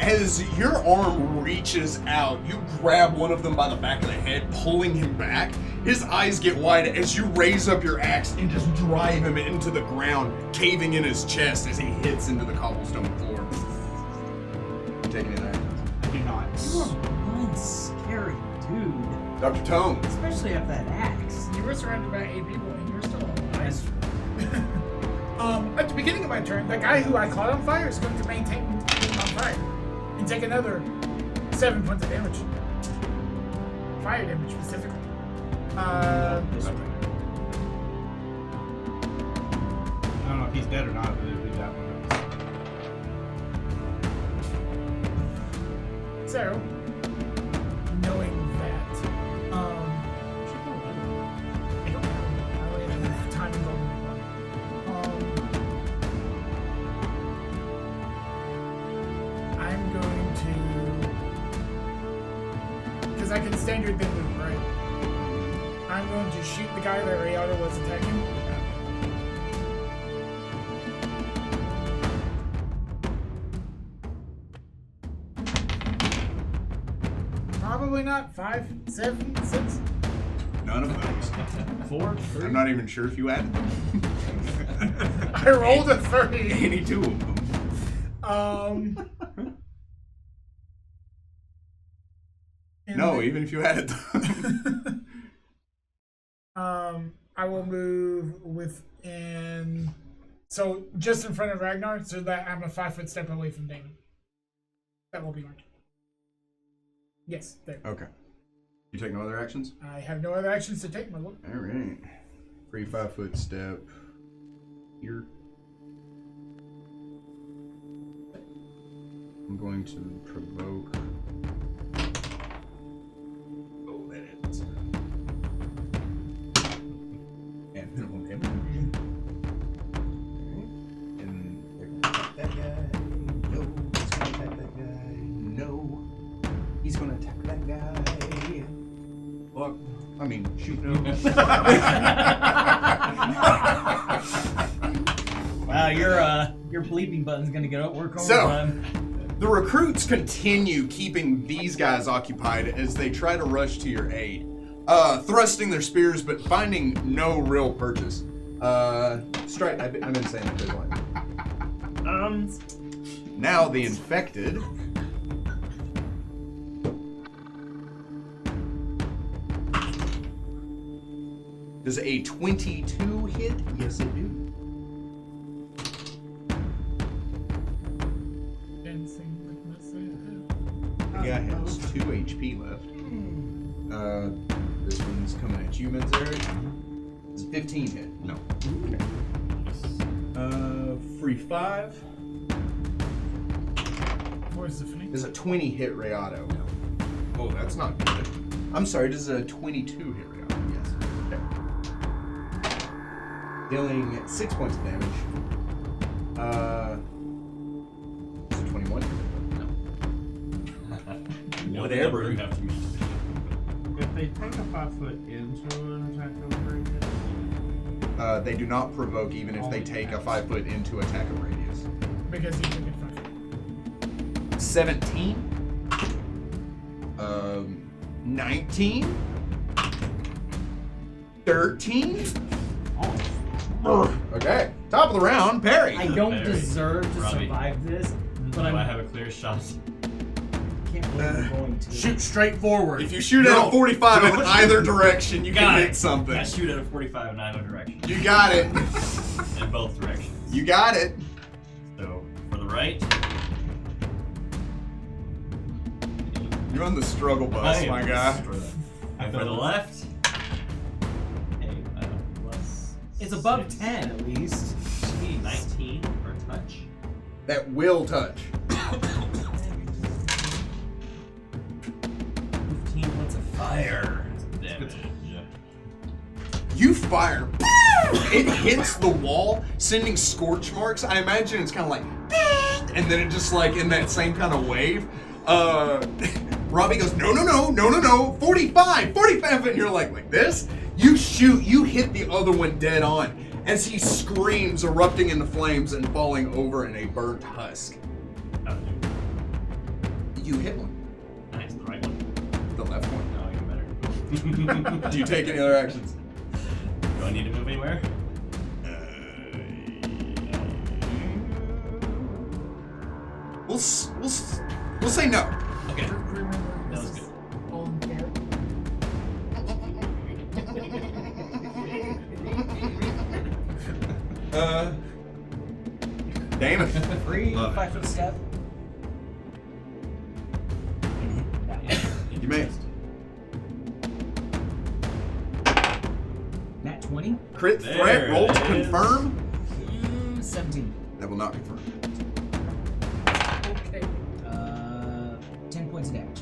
As your arm reaches out, you grab one of them by the back of the head, pulling him back. His eyes get wide as you raise up your axe and just drive him into the ground, caving in his chest as he hits into the cobblestone floor. You taking any actions? I do not. You are one scary dude. Dr. Tone. Especially after that axe. You were surrounded by 8 people and you're still alive. That's At the beginning of my turn, the guy who I caught on fire is going to maintain being on fire and take another 7 points of damage. Fire damage specifically. This way. I don't know if he's dead or not, but it'll be that one. So, knowing that, I don't know. I only have enough time involved in one. I'm going to, because I can standard then move, right? I'm going to shoot the guy that Rayada was attacking. Probably not. 5, 7, 6. None of those. 4, 3. I'm not even sure if you added them. I rolled a 30. Any two of them. No, even if you added them. I will move within, so just in front of Ragnar, so that I'm a 5-foot step away from Damon. That will be marked. Yes, there. Okay. You take no other actions? I have no other actions to take, my lord. All right. Free 5-foot step here. I'm going to provoke. Oh, that is. And minimum damage. Alright. And they're gonna attack that guy. No. He's gonna attack that guy. No. He's gonna attack that guy. Well, I mean, shoot no. Wow, your bleeping button's gonna get up work So- overtime. The recruits continue keeping these guys occupied as they try to rush to your aid, thrusting their spears but finding no real purchase. Strike. I've been saying that this line. Now the infected. Does a 22 hit? Yes, it do. The guy has 2 HP left. This one's coming at you, Menzeri. It's a 15 hit. No. Okay. Free 5. Where's the finish? Does a 20 hit Rayado? No. Oh, that's not good. I'm sorry, does a 22 hit Rayado? Yes. Okay. Dealing 6 points of damage. Is it 21? Whatever. You have to meet. If they take a 5-foot into an attack of radius, They do not provoke even if they take a 5-foot into attack of radius. Because he took it 5. 17. 19. 13. Okay. Top of the round, Perry. I don't Very. deserve to Robbie. survive this, but Do I'm, I I have a clear shot? can't believe I'm going to. shoot straight forward. If you shoot at a 45 in either direction, you can Got hit it. something. I shoot at a 45 in either direction. You got it. In both directions. You got it. So, for the right. You're on the struggle bus, I am my guy. And for the left. Hey, plus. It's above 6. 10 at least. Gee, 19 for a touch. That will touch. 15 points of fire. Damage. You fire. It hits the wall, sending scorch marks. I imagine it's kind of like, and then it just like in that same kind of wave. Robbie goes, no, 45, and you're like this? You shoot, you hit the other one dead on as he screams, erupting into flames and falling over in a burnt husk. You hit one. Nice, the right one. The left one. No, even better. Do you take any other actions? Do I need to move anywhere? We'll say no. Okay. Remember, That was this good. is all in fair. Damon. Free Love it. 5 foot step. You may. Nat 20. Crit There threat, roll to it is. confirm. 17. That will not confirm. Okay. 10 points of damage.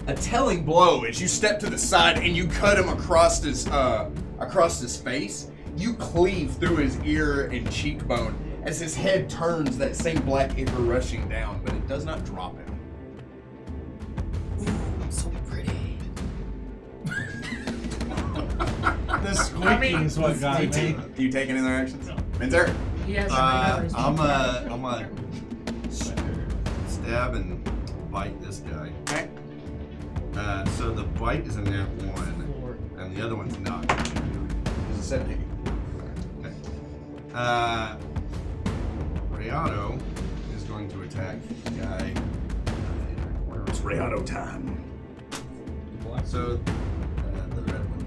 A telling blow as you step to the side and you cut him across his face. You cleave through his ear and cheekbone as his head turns, that same black ichor rushing down, but it does not drop him. So pretty. The squeaking is what got You me. do you take any other actions? Minzer? He has I'm a stab and bite this guy. Okay. So the bite is a nat 1, and the other one's not. It's a 17. Okay. Rayado is going to attack the guy. It's Rayado time. So the red one.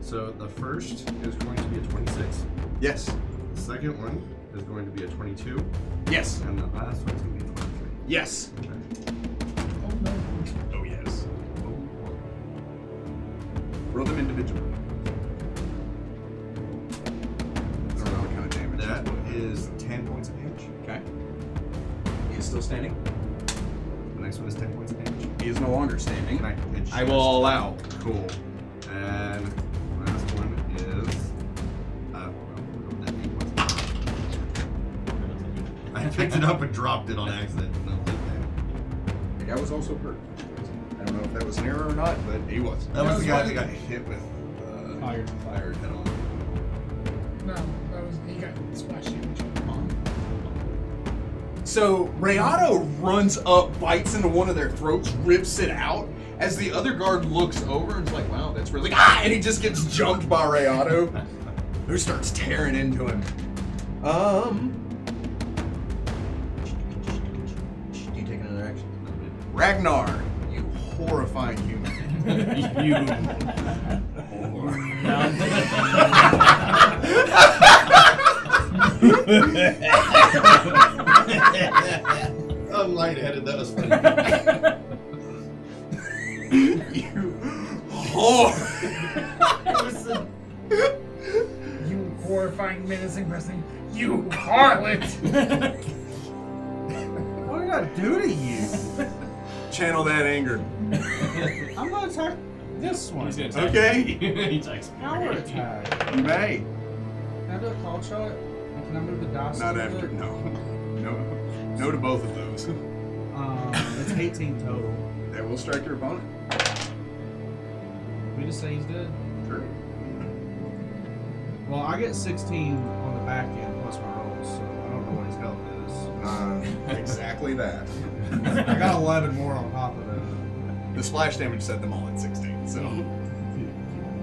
So the first is going to be a 26. Yes. The second one is going to be a 22, Yes. and the last one's going to be a 23. Yes. Okay. Oh no. Oh, yes. Roll them individually. I don't know what kind of damage. That is 10 points of damage. Okay. He is still standing. The next one is 10 points of damage. He is no longer standing. Can I adjust? I will allow. Cool. And last one is well, we'll go with that 8 points of damage. I picked it up and dropped it on accident. No, like that. The guy was also hurt. I don't know if that was an error or not, but he was. That was the guy one- that got hit with Fired head on. No, that was he got splash damage. So Rayado runs up, bites into one of their throats, rips it out. As the other guard looks over and is like, "Wow, that's really and he just gets jumped by Rayado, who starts tearing into him. Do you take another action? Ragnar, you horrifying human. You I'm lightheaded. That was funny. you whore. You horrifying, menacing person. You harlot! What did I do to you? Channel that anger. I'm gonna attack this one. He's gonna attack Okay. me. He attacks me. Power attack. You may. Can I do a call shot? And can I move the dice? Not a little after. bit? No to both of those. It's 18 total. That will strike your opponent. We just say he's dead. Sure. Well, I get 16 on the back end plus my rolls, so I don't know what his health is. Exactly that. I got 11 more on top of that. The splash damage set them all at 16. So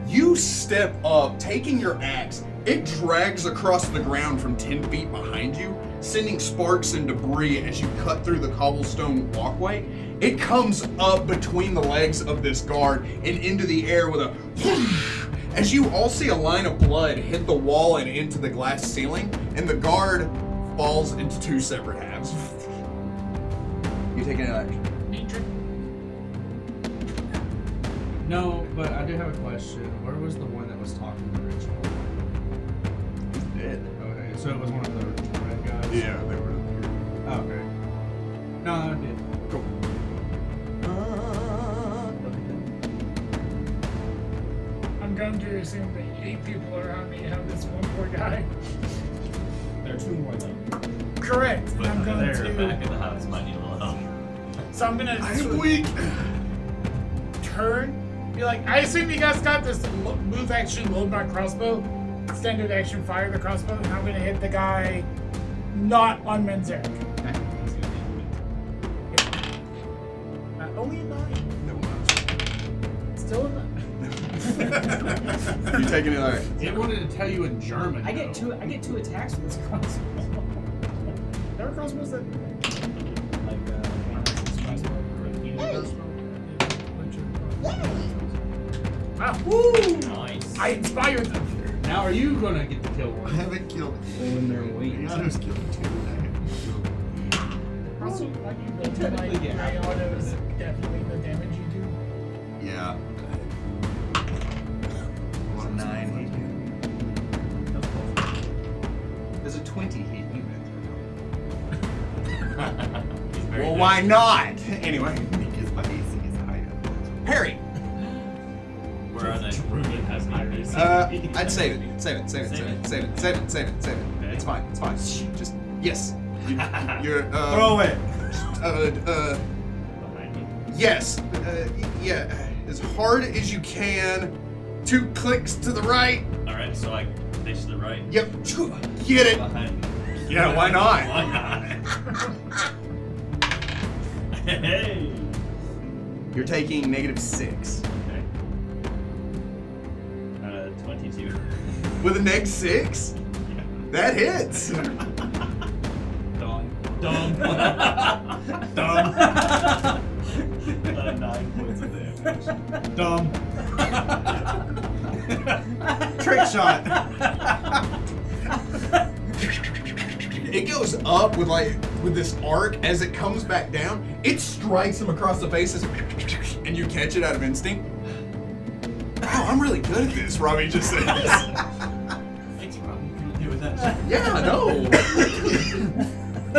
you step up, taking your axe. It drags across the ground from 10 feet behind you, sending sparks and debris as you cut through the cobblestone walkway. It comes up between the legs of this guard and into the air with a whoosh, as you all see a line of blood hit the wall and into the glass ceiling, and the guard falls into two separate halves. You take an action. No, but I do have a question. Where was the one that was talking originally? Dead. Okay, so it was one of the red guys? Yeah, they were. Oh, okay. No, I did. Cool. I'm going to assume that 8 people around me have this one poor guy. There are 2 more though. Correct. But I'm going they're back to. in the house. Might need a little help. So I'm gonna I'm weak. turn. Be like, I assume you guys got this move action, load my crossbow, standard action, fire the crossbow, and I'm gonna hit the guy not on Menzeric. He's gonna be weak. Yeah. You taking it alright? It wanted to tell you in German. I get though. two attacks with this crossbow. There are crossbows that. Like crossbow. Ah, woo! Nice. I inspired them. Now are you gonna get the kill I one? haven't killed When they're waiting. Rayato's killed 2. Also, like you go to Technically, like yeah. Ray autos, definitely the damage you do. Yeah. 9 hit you. There's a 20 hit you. He's very Well, good. why not? Anyway, Because my AC is higher. Parry. We're on a druid has high AC. I'd save it. Save it. It's fine. It's fine. Just yes. You're Throw it! Behind me. yes. Yeah. As hard as you can. 2 clicks to the right. Alright, so I face to the right. Yep. Get it. Behind me. Yeah. Why not? Why not? Hey! You're taking -6 Okay. 22. with a -6. Yeah. That hits. Dumb. Dumb. 9 points of damage. Dumb. Trick shot. It goes up with this arc. As it comes back down, it strikes him across the face, and you catch it out of instinct. Wow, I'm really good at this, Robbie just says. Thanks, Rob. Can you do with that? Yeah, I know.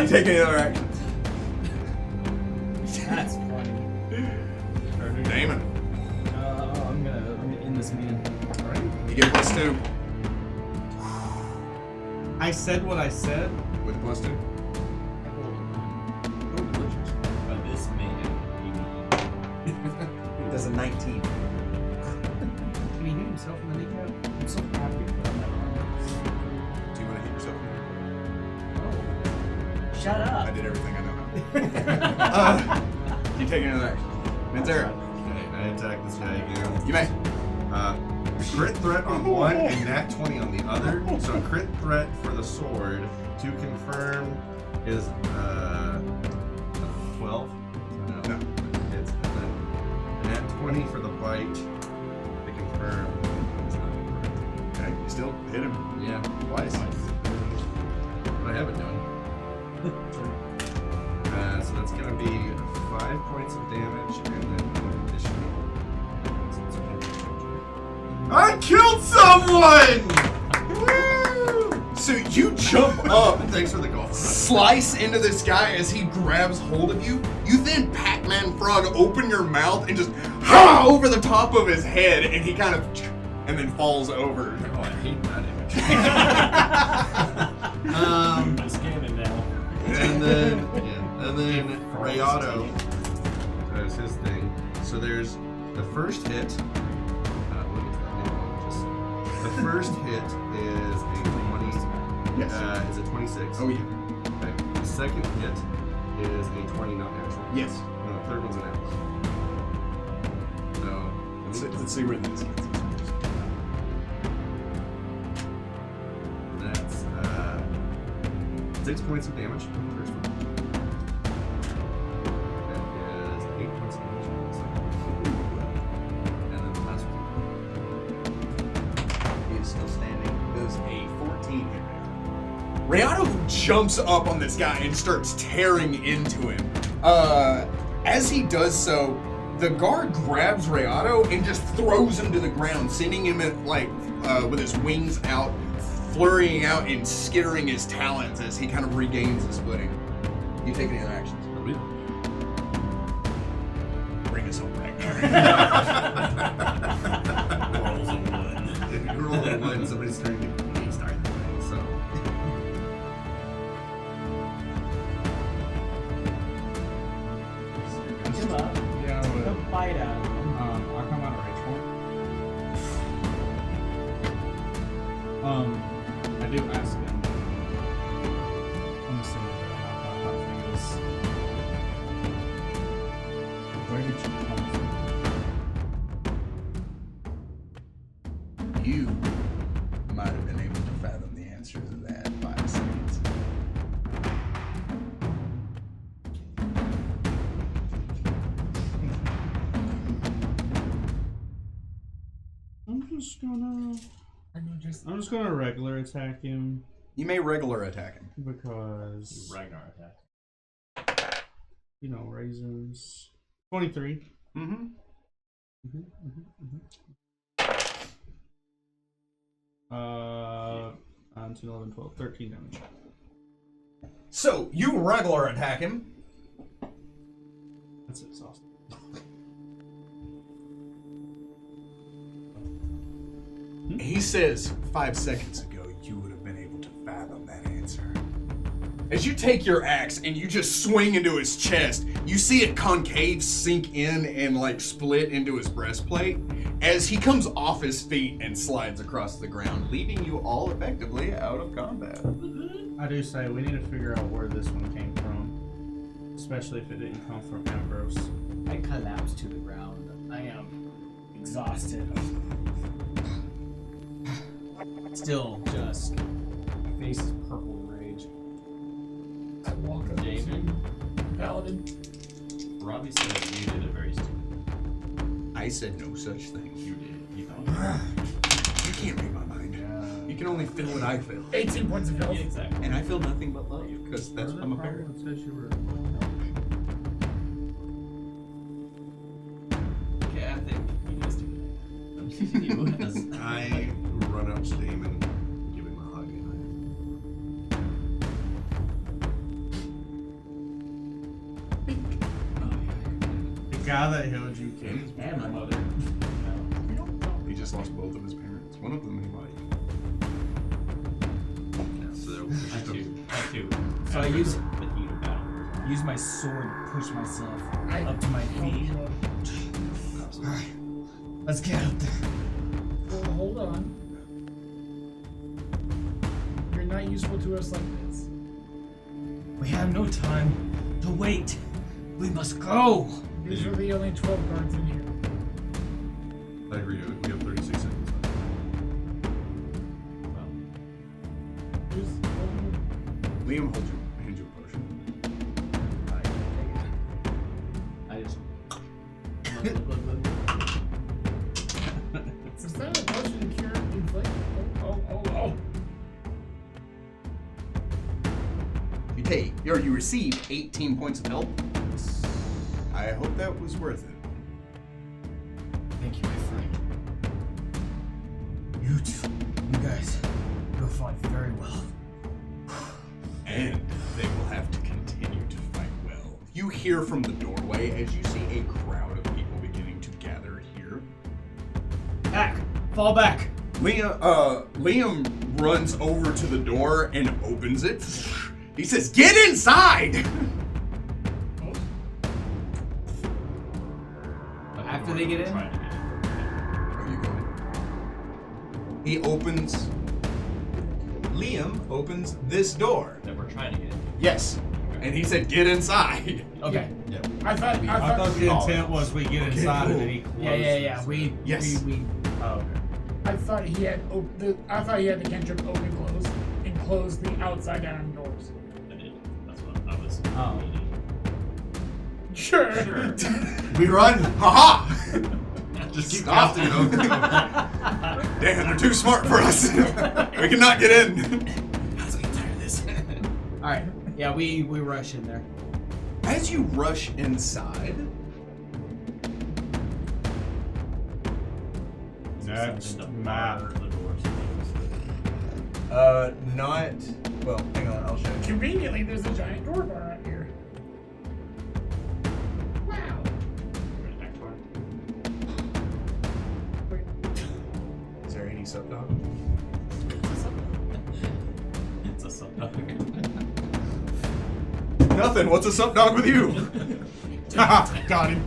You take any other actions? That's funny. Damon. I'm gonna end this man. You get +2 I said what I said. with +2. Oh, delicious. But this man, Does a 19. Can he hit himself in the kneecap? I'm so happy for that. Do you want to hit yourself? Shut I up. did everything I know. You take another action. Minzera, Okay, I attack this guy again. you may. Crit threat on one and nat 20 on the other. So crit threat for the sword to confirm is 12. No. It's nat 20 for the bite to confirm is not correct. Okay, you still hit him. Yeah, Twice. What I haven't done. So that's gonna be 5 points of damage and then an additional. I killed someone! So you jump up, Thanks for the golf. slice into this guy as he grabs hold of you. You then Pac-Man frog open your mouth and just over the top of his head, and he kind of and then falls over. Oh, I hate that image. I'm scanning now. And then Rayato does his thing. So there's the first hit. What is that name? The first hit is a 20. Yes. Is a 26. Oh yeah. Okay. The second hit is a 20, not natural. Yes. No, the third one's an apple. So Let's see where this gets. that's 6 points of damage on the first one. That is 8 points of damage on the second one. And then the last one. He is still standing. Does a 14 hit there. Rayato jumps up on this guy and starts tearing into him. As he does so, the guard grabs Rayato and just throws him to the ground, sending him with his wings out, flurrying out and skittering his talons as he kind of regains his footing. You take any other actions? Bring us home right now. Rolls of blood. You roll a 1, somebody's turning to start the thing, so. Come up. Yeah, Take a but, bite out of him. I'll come out of range for him. I do ask him. I'm assuming that how thing is. Where did you come from? you might have been able to fathom the answer to that 5 seconds. I'm just gonna regular attack him You may regular attack him. because Ragnar attack. reasons. 23. Mm-hmm. 9, 10, 11, 12, 13 damage. So, you regular attack him. That's exhausting. He says 5 seconds ago you would have been able to fathom that answer. As you take your axe and you just swing into his chest, you see it concave sink in and like split into his breastplate as he comes off his feet and slides across the ground, leaving you all effectively out of combat. I do say we need to figure out where this one came from, especially if it didn't come from Ambrose. I collapse to the ground. I am exhausted. Still just, my face is purple in rage. I walk up David? to Paladin. Robbie said you did a very stupid. I said no such thing. You did. You thought. You can't read my mind. You can only feel what I feel. 18 points of health. Yeah, exactly. And I feel nothing but love, because that's I'm a parent. It says you were. Okay, I think you guys do that. I'm teasing you as I run up to Damon and give him a hug. The guy that healed you killed. And my mother. He just lost both of his parents. One of them anybody. So there I too. So I use the heat of battle. use my sword to push myself I- up to my feet. Absolutely. Let's get up there. Well, hold on. You're not useful to us like this. We have no time to wait. We must go. These are the only 12 guards in here. I agree. We have 36 seconds left. Well, Who's Liam, hold your hand you a potion. I just. is that a potion to cure inflict? Oh. You receive 18 points of health. I hope that was worth it. Thank you, my friend. You guys, you'll fight very well. And they will have to continue to fight well. You hear from the doorway as you see a crowd of people beginning to gather here. Back! Fall back! Liam runs over to the door and opens it. He says, "Get inside!" After they get in? Trying to get in. Are you going? He opens. Liam opens this door. That we're trying to get in. Yes. And he said, "Get inside." Okay. I thought I thought the intent was we get inside and then he closes. Yeah. Yes. We Oh, okay. I thought he had the cantrip open close and close the outside down doors. I did. That's what I was. Oh. meaning. Sure. We run. Haha! Just keep Stop. casting them. Damn, they're too smart for us. We cannot get in. I was getting tired of this. Alright. Yeah, we rush in there. As you rush inside, Next Something to map. bar the doors. not. Well, hang on, I'll show you. Conveniently, there's a giant door bar out here. Wow. Wait. Is there any subdog? It's a sub. Nothing. What's a subdog with you? Got him.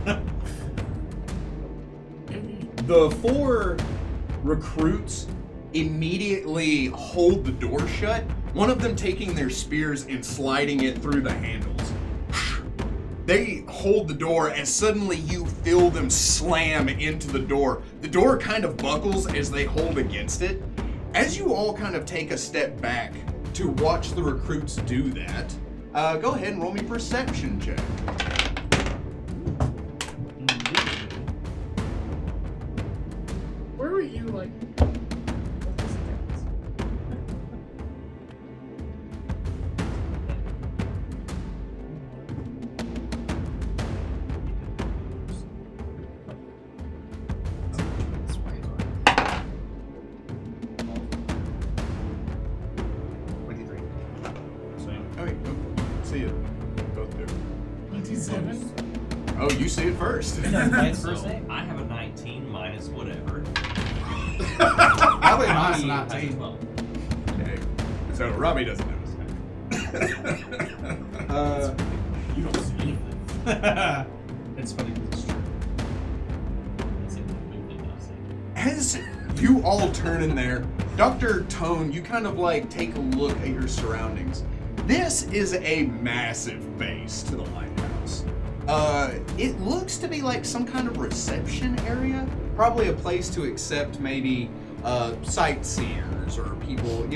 The 4 recruits immediately hold the door shut, one of them taking their spears and sliding it through the handles. They hold the door and suddenly you feel them slam into the door. The door kind of buckles as they hold against it. As you all kind of take a step back to watch the recruits do that, go ahead and roll me perception check. Where were you, like... See it. Both do. 27. Oh, you see it first. That's So first name. I have a 19 minus whatever. Probably minus He has a 19. 12. Okay. So Robbie doesn't notice. You don't see anything. It's funny because it's true. That's it. Movement, I see. As you all turn in there, Dr. Tone, you kind of like take a look at your surroundings. This is a massive base to the lighthouse. It looks to be like some kind of reception area, probably a place to accept maybe sightseers or people,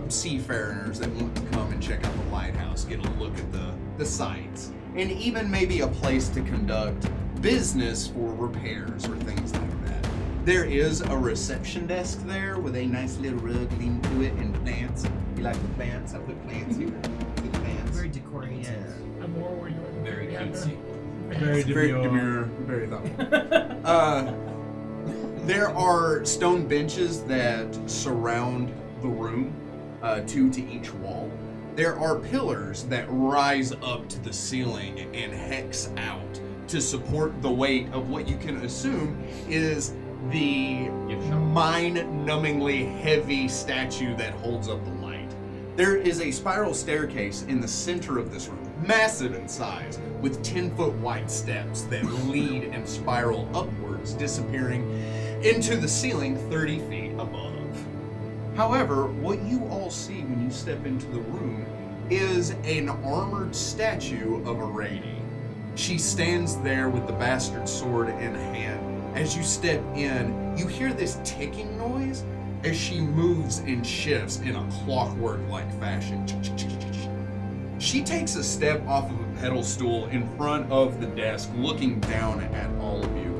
seafarers that want to come and check out the lighthouse, get a look at the sights, and even maybe a place to conduct business for repairs or things like that. There is a reception desk there with a nice little rug leaning to it and plants. You like the plants? I put plants here. The plants. Very decorated. Yes. I'm more where you were. Very cutesy. Very demure, very thoughtful. There are stone benches that surround the room, two to each wall. There are pillars that rise up to the ceiling and hex out to support the weight of what you can assume is the mind-numbingly heavy statue that holds up the light. There is a spiral staircase in the center of this room, massive in size, with 10-foot wide steps that lead and spiral upwards, disappearing into the ceiling 30 feet above. However, what you all see when you step into the room is an armored statue of a lady. She stands there with the bastard sword in hand. As you step in, you hear this ticking noise as she moves and shifts in a clockwork-like fashion. She takes a step off of a pedal stool in front of the desk, looking down at all of you.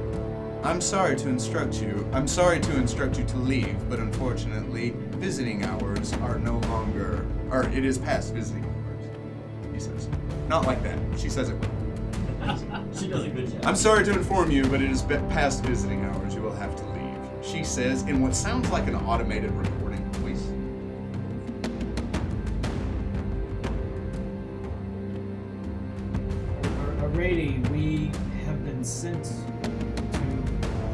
I'm sorry to instruct you to leave, but unfortunately, visiting hours are no longer, or it is past visiting hours, he says. Not like that. She says it well. She does a good job. I'm sorry to inform you, but it is past visiting hours. You will have to leave, she says in what sounds like an automated recording voice. Alrighty, we have been sent to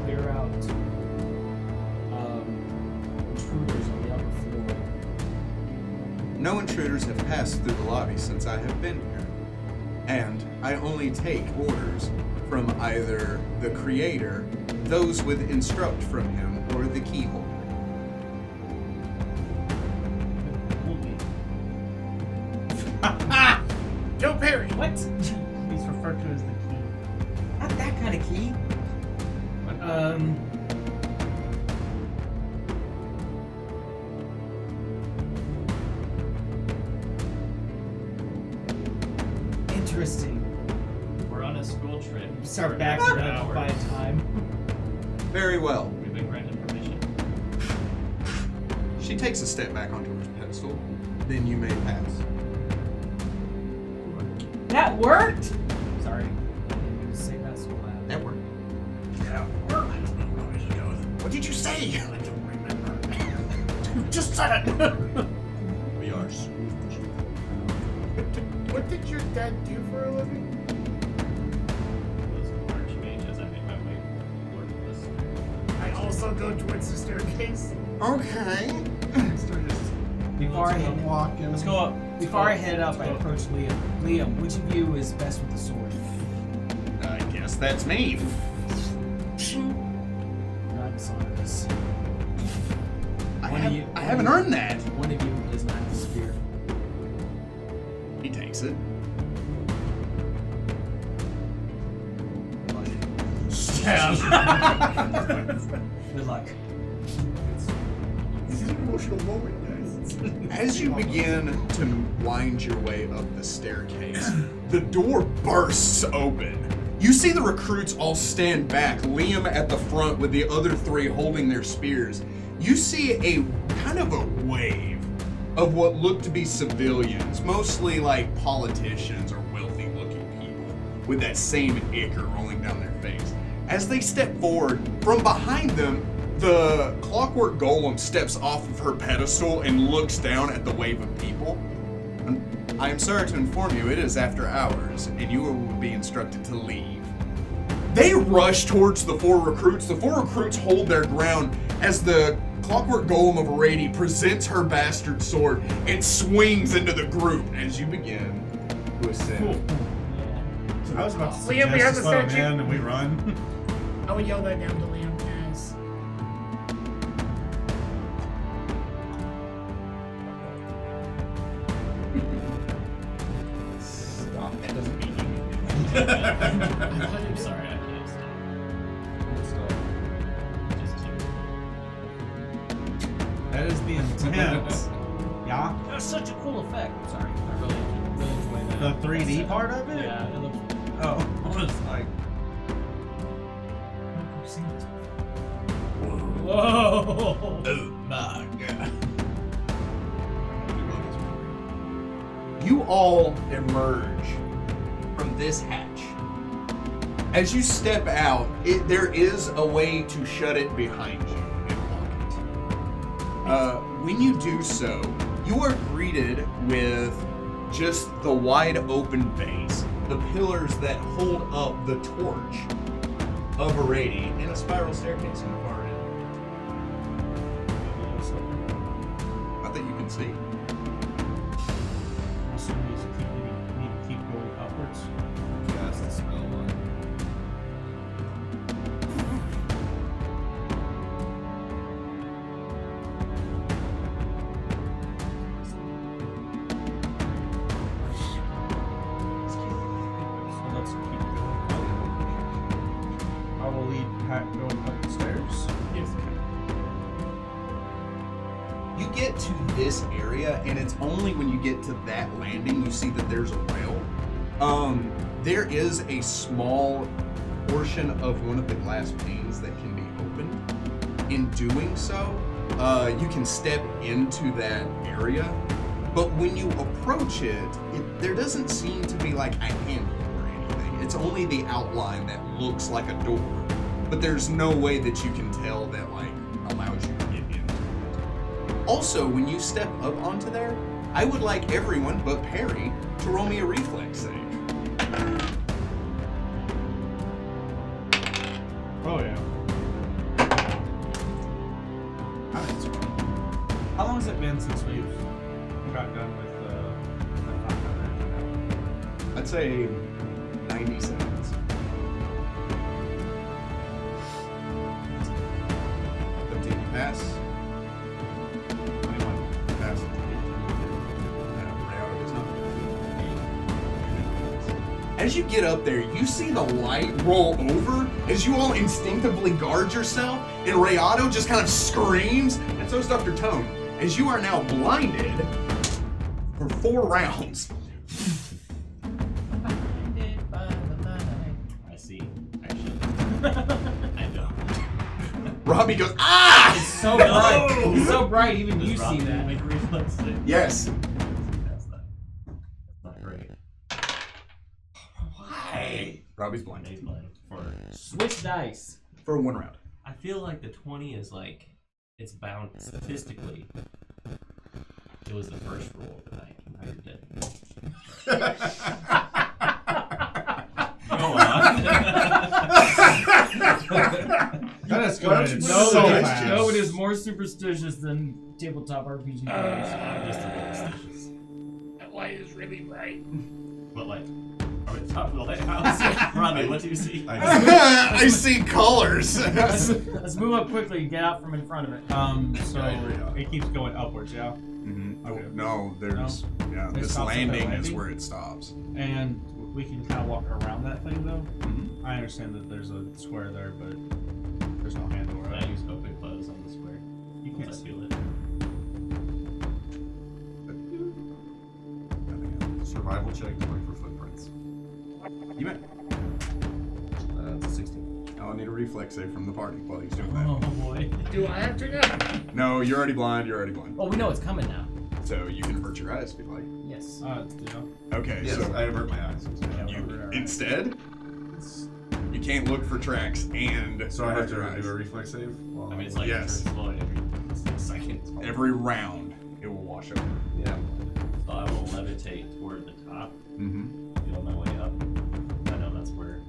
clear out intruders on the upper floor. No intruders have passed through the lobby since I have been here, and I only take orders from either the creator, those with instruct from him, or the key holder. Joe Perry. What? He's referred to as the key. Not that kind of key. Interesting. We're on a school trip. Start for backing extra up by hours. time. Very well. We've been granted permission. She takes a step back onto her pedestal, then you may pass. That worked. Sorry. I didn't mean to say that so loud. That worked. What did you say? I don't remember. Just said it. We are smooth. What did your dad do for a living? Those archmages, I think I might work this. I also go towards the staircase. Okay. Before I head, Walking. Let's go up. before I head up, I approach Liam. Liam, which of you is best with the sword? I guess that's me. Not dishonest. I One of you- haven't earned that. One of you does not have a spear. He takes it. have. Good luck. This is an emotional moment, guys. As you begin to wind your way up the staircase, the door bursts open. You see the recruits all stand back, Liam at the front with the other three holding their spears. You see a kind of a wave of what look to be civilians, mostly like politicians or wealthy looking people, with that same ichor rolling down their face. As they step forward, from behind them, the clockwork golem steps off of her pedestal and looks down at the wave of people. I am sorry to inform you, it is after hours, and you will be instructed to leave. They rush towards the four recruits. The four recruits hold their ground as the clockwork golem of Arady presents her bastard sword and swings into the group as you begin to ascend. So I was about to Liam, we have suggest the slow down statue. and we run. I would yell that down to Liam as Stop. That doesn't mean you I'm sorry, I can't stop. stop. Just two. That is the intent. Yeah. That was such a cool effect. I'm sorry. I really enjoyed that. The 3D part of it? Yeah, it looks. Oh. I was like, I've seen this. Whoa! oh my god. You all emerge from this hatch. As you step out, there is a way to shut it behind you and lock it. When you do so, you are greeted with just the wide open base, the pillars that hold up the torch of Arady, and a spiral staircase in the far end. Not that you can see. Also need to keep going upwards. Cast the spell line. So let's keep going up. I will lead Pat going up the stairs. Yes. You get to this area, and it's only when you get to that landing you see that there's a rail. There is a small portion of one of the glass panes that can be opened. In doing so, you can step into that area, but when you approach it, there doesn't seem to be like a handle or anything. It's only the outline that looks like a door, but there's no way that you can tell that like allows you to get into it. Also, when you step up onto there, I would like everyone but Perry to roll me a reflex save. Oh yeah. How long has it been since we've got done with the I'd say 90 seconds. 13 you pass. 21 you pass. Rayoto does not. As you get up there, you see the light roll over as you all instinctively guard yourself, and Rayato just kind of screams, and so is Dr. Tone, as you are now blinded for 4 rounds. I see. Actually, I don't. Robbie goes, ah! So bright. It's so bright, even Does you Robbie see that. make a reflex save? Yes. That's not great. Why? Robbie's blind. He's blind. Switch dice. For 1 round. I feel like the 20 is like, it's bound statistically. It was the first roll of the night. Now you're dead. Go on. That is Why don't you good. put so much fast. No, it is more superstitious than tabletop RPG players. I'm just a little suspicious. That light is really bright. But like, are we at the top of the lighthouse? Robbie, what do you see? I see colors. Let's move up quickly and get out from in front of it. So it keeps going upwards, yeah. Mhm. Okay. No, there's It this stops at the landing is landing? where it stops. And We can kind of walk around that thing, though. Mhm. I understand that there's a square there, but there's no handle, I right? use open close on the square. You can't Once I see feel it. it. Survival check to look for footprints. You may. It's a 16. I'll need a reflex save from the party while he's doing that. Oh boy. Do I have to now? No, you're already blind. You're already blind. Well, we know it's coming now. So you can avert your eyes if you like. Yes. Yeah. Okay, Yes, so I avert my eyes. you instead you can't look for tracks and So I have avert to your eyes. do a reflex save? I mean, it's like Yes. first bullet every 6 seconds. Every round it will wash over. Yeah. So I will levitate toward the top, Mm-hmm. feel my way up. I know that's where.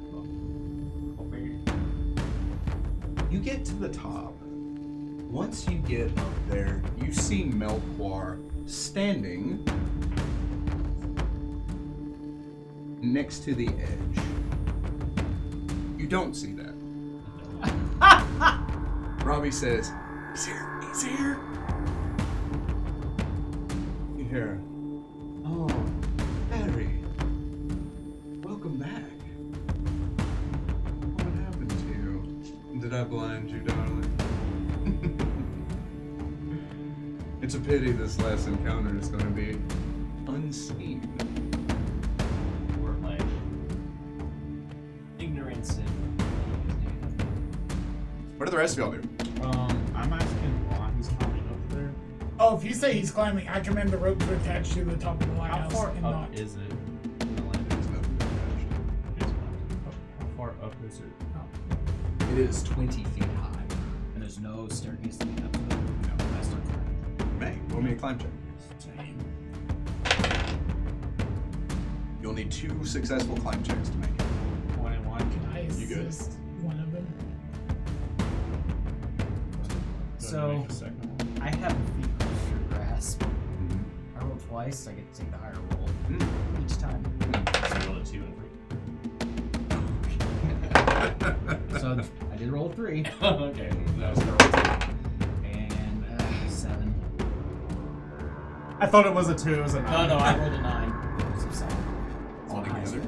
You get to the top. Once you get up there, you see Melchoir standing next to the edge. You don't see that. Robbie says, "He's here. He's here." You hear, "Oh, Barry, welcome back. What happened to you? Did I blind you, darling?" It's a pity this last encounter is going to be unseen. Or my ignorance and. What do the rest of y'all do? I'm asking why he's climbing up there. Oh, if you say he's climbing, I command the rope to attach to the top of the lighthouse far and Up not. is it? How far up is it? It is 20 feet high. And there's no staircase leading up to it. No, I start climbing. May, roll me a climb check. You'll need 2 successful climb checks to make it. 21. Can I You good? assist one of them? So, The second one. I have a feet closer grasp. I roll twice, I get to take the higher roll each time. So roll a 2 and So I did roll a 3 3. Okay, that was correct. and 7. I thought it was a 2. It was a 9. No, I rolled a 9. So 7. All together?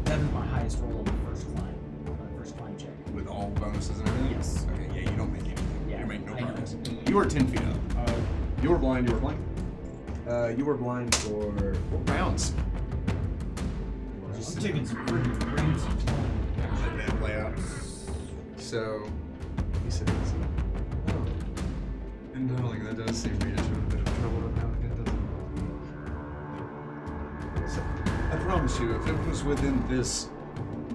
7 my highest roll of the first climb. My first climb check. With all bonuses and everything? Yes. Okay, yeah, you don't make anything. Yeah, You make no I know. progress. You are 10 feet up. You were blind, you were blind. You were blind for what rounds? I'm taking some pretty rings. Let that play out. So, he says, "Oh, and darling, that does seem to be a bit of trouble about it, doesn't it? So, I promise you, if it was within this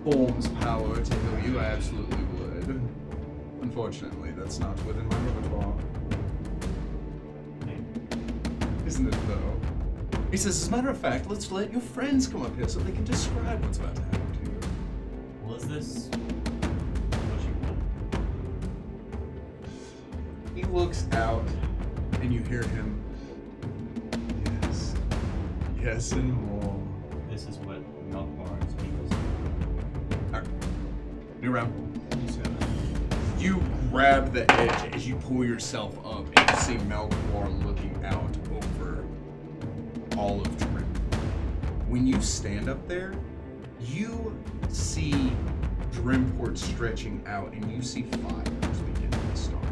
form's power to heal you, I absolutely would. Unfortunately, that's not within my repertoire. Isn't it, though? He says, as a matter of fact, let's let your friends come up here so they can describe what's about to happen to you. Well, is this what you want? He looks out, and you hear him. Yes. Yes, and more. This is what Melchoir's people say. Alright. New round. You grab the edge as you pull yourself up, and you see Melchoir looking out over all of Dremport. When you stand up there, you see Dremport stretching out, and you see fires beginning to start.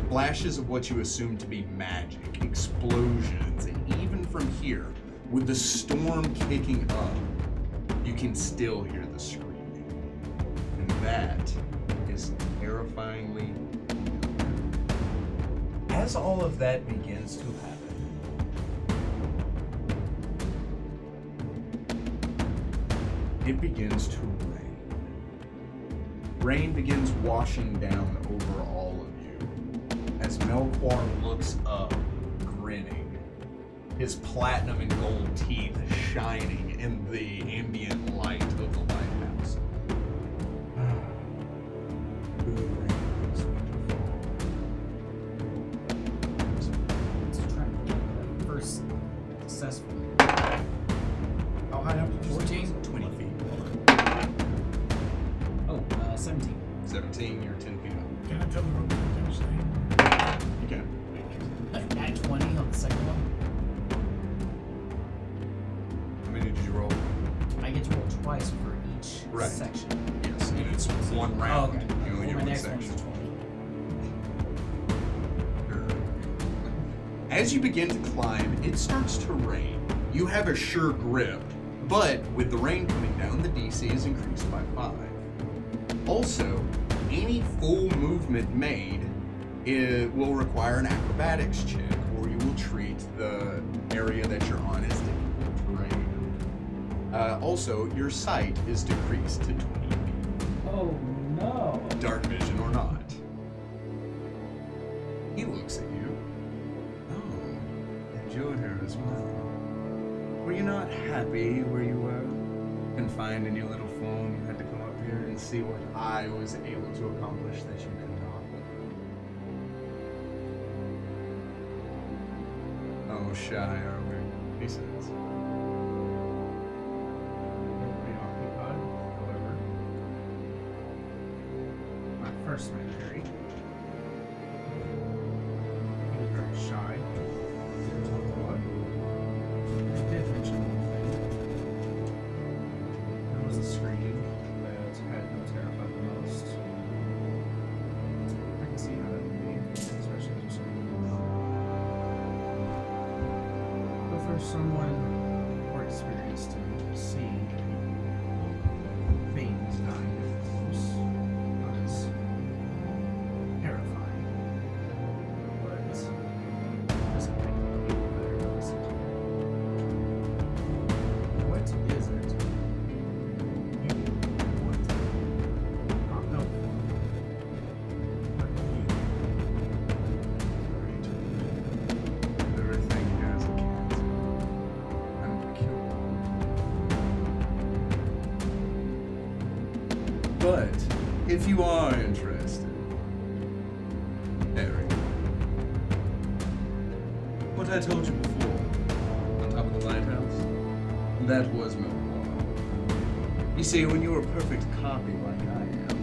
Flashes of what you assume to be magic, explosions, and even from here, with the storm kicking up, you can still hear the screaming. And that is terrifyingly familiar. As all of that begins to happen, it begins to rain. Rain begins washing down over all of you as Melchoir looks up, grinning, his platinum and gold teeth shining in the ambient light of the lighthouse. Good rain is going to fall. Let's try and get that first successful. How high up did you say? 14? 20 feet. Oh, 17. 17, you're 10 feet up. Can I tell the rope to finish thing? You can. At 20 on the second one. How many did you roll? I get to twice for each Right. section. Yes, and it's one round. okay. You only Well, get my one next section. one's 20. As you begin to climb, it starts to rain. You have a sure grip, but with the rain coming down, the DC is increased by 5. Also, any full movement made will require an acrobatics check, or you will treat the area that you're on as difficult terrain. Also, your sight is decreased to 20 feet. Oh no! Dark vision or not. He looks at you. Oh, and you're here as well. Were you not happy where you were? Confined in your little form, you had to come up here and see what I was able to accomplish that you could not. Oh, shy are we? He says. Preoccupied, however. My first memory. He was very shy. Didn't talk a lot. He did mention one thing. There was a scream that had him terrified the most. I can see how that would be, especially if someone. But for someone more experienced to see things dying up close was terrifying. But doesn't make me feel better to listen to. What is it you want? Not help. But you. Everything here is a cat. I'm gonna kill you. But if you are interested, Eric, what I told you before, on top of the lighthouse, that was Melchoir. You see, when you're a perfect copy like I am,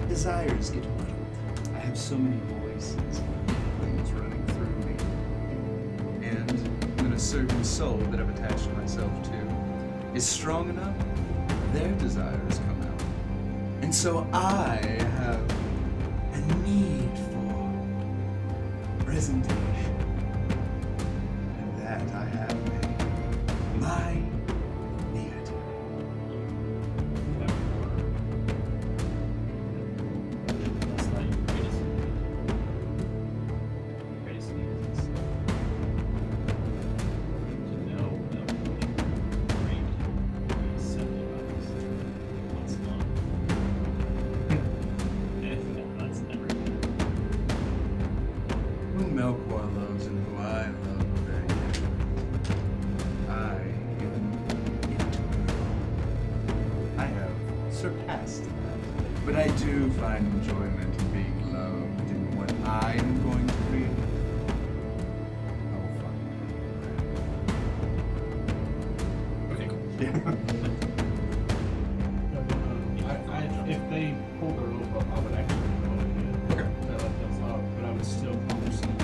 desires get muddled. I have so many voices, things running through me. And when a certain soul that I've attached myself to is strong enough, their desires come out. And so I have a need for presentation. And that I have made my theater. That's not your greatest need. Your greatest need is to know that what you're great is 70 bucks. Once a month. That's never good. Who Melchoir loves and who I love very different. I am I have surpassed that. But I do find enjoyment in being loved in what I am going to create. Oh, fuck. Okay, cool. Yeah. If they pull their rope up, I would actually go ahead Okay. to let them up, but I would still conversation.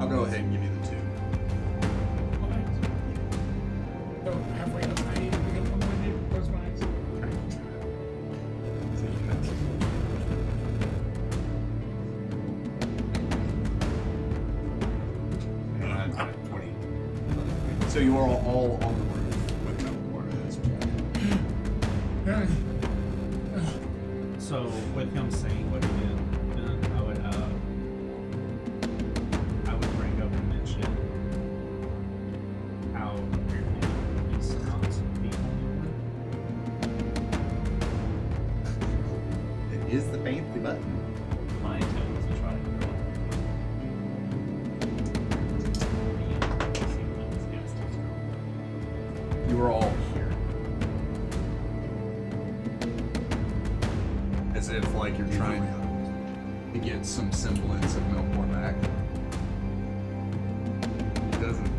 I'll go ahead and give you the 2. So halfway up, I become one-minded, close my eyes. So you are all on the roof with Melchoir as So with him saying what he did, then I would bring up and mention how apparently he's not the only one. It is the fancy button. My intent was to try to grow up. See what this gas takes from. You are all here. As if like you're trying to get some semblance of Melchoir back. It doesn't.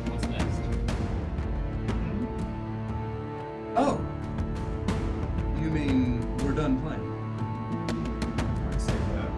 What's next? Oh! You mean we're done playing? I say that.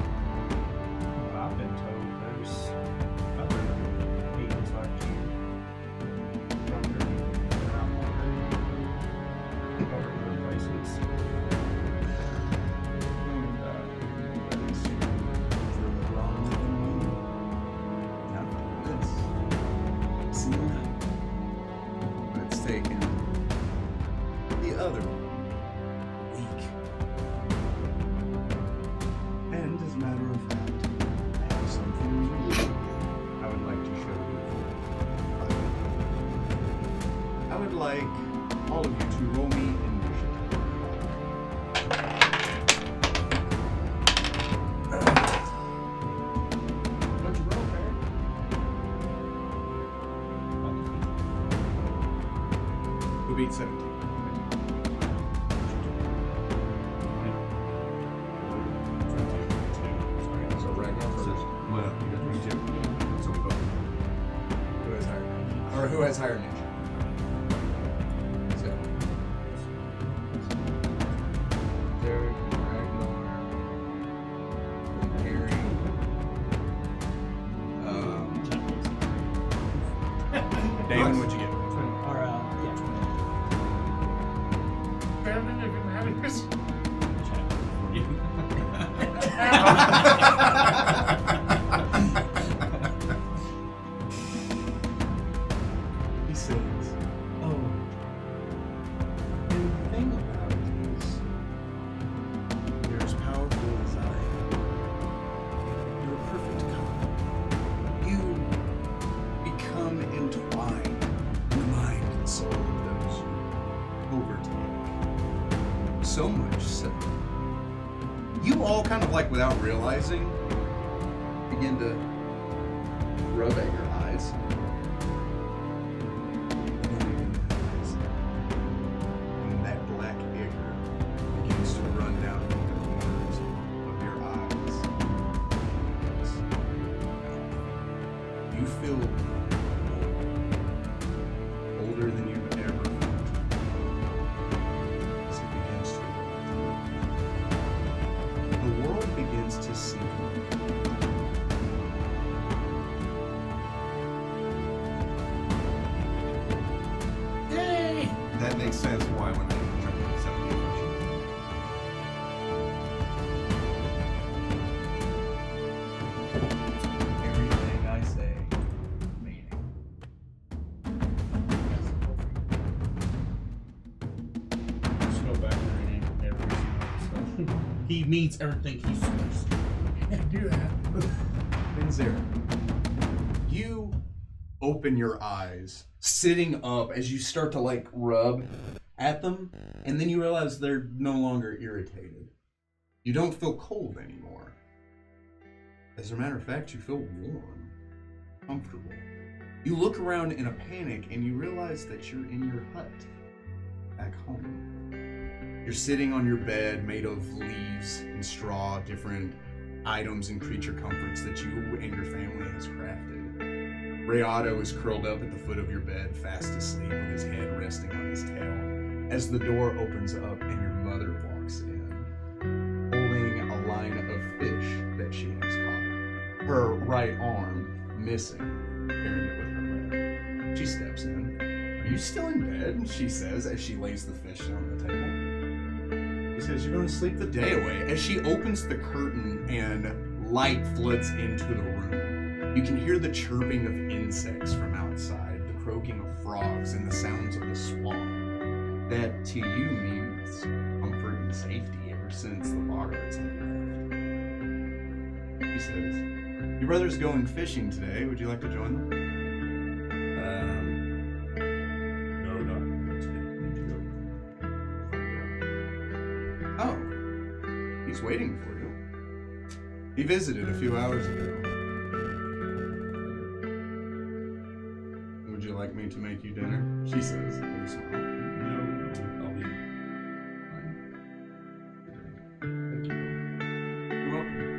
would like all of you to roll me initiative. What'd you roll, Barry? Who beat 17? So Ragnar first. Well, you got 22. So we both. Who has higher ninja? Or who has higher ninja? So. Derek, Ragnar, Harry. Damon, what'd you get? Or, yeah. Better than if it matters. He says, "Oh, and the thing about it is, you're as powerful as I am. You're a perfect couple. You become entwined in the mind and soul of those you overtake. So much so, you all kind of like without realizing begin to rub at your eyes. And that black ichor begins to run down the corners of your eyes. You feel older than you've ever felt. As it begins to roll. The world begins to sink. Yay! That makes sense why when I jumped into 70 Everything I say, meaning. Just go back and read every single stuff. He means everything he says. Can't do that. Benzera, you open your eyes, sitting up as you start to like rub at them, and then you realize they're no longer irritated. You don't feel cold anymore. As a matter of fact, you feel warm, comfortable. You look around in a panic and you realize that you're in your hut back home. You're sitting on your bed made of leaves and straw, different items and creature comforts that you and your family has crafted. Rayado is curled up at the foot of your bed, fast asleep with his head resting on his tail, as the door opens up and your mother walks in, holding a line of fish that she has caught. Her right arm missing, carrying it with her left. She steps in. "Are you still in bed?" she says as she lays the fish on the table. He says, "You're going to sleep the day away." As she opens the curtain and light floods into the room, you can hear the chirping of insects from outside, the croaking of frogs, and the sounds of the swamp. That to you means comfort and safety ever since the Boggarts have left. He says, "Your brother's going fishing today. Would you like to join them?" No, not today. Need to go. Oh, he's waiting for you. He visited a few hours ago. Would you like me to make you dinner? She says with a smile. No, I'll be fine. Thank you. You're welcome.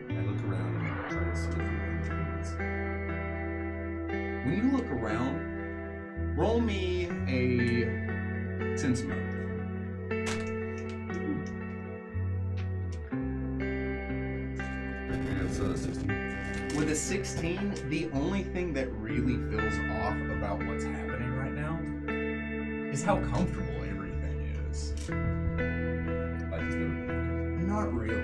I look around and try to see if there are any When you look around, roll me a sense motive. Yeah, so 16. With a 16, the only thing that really feels off about what's happening right now is how comfortable everything is. Life is never Not really.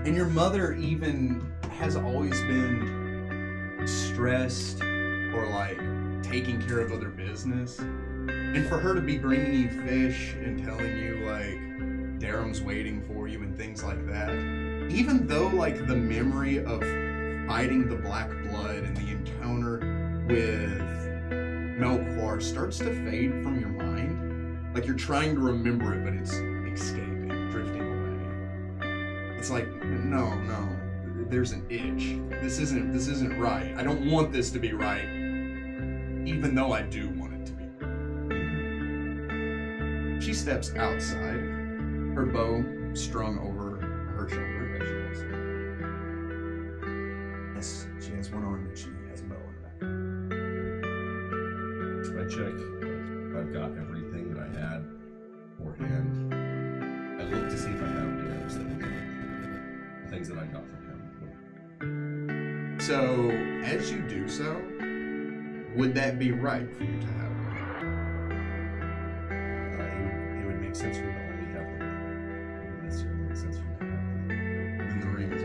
And your mother even has always been stressed or like taking care of other business. And for her to be bringing you fish and telling you like Darum's waiting for you and things like that, even though like the memory of fighting the Black Blood and the encounter with Melchoir starts to fade from your mind. Like you're trying to remember it, but it's escaping, drifting away. It's like, no, there's an itch. This isn't right. I don't want this to be right, even though I do want it to be. She steps outside, her bow strung over her shoulder as she does. Yes, she has one arm and she has a bow on her back. I check. I've got everything that I had beforehand. I look to see if I have any other things that I got from him. So, as you do so, would that be right for you to have? It would make sense for me to only have them. It wouldn't necessarily make sense for me to have them. Then the ring is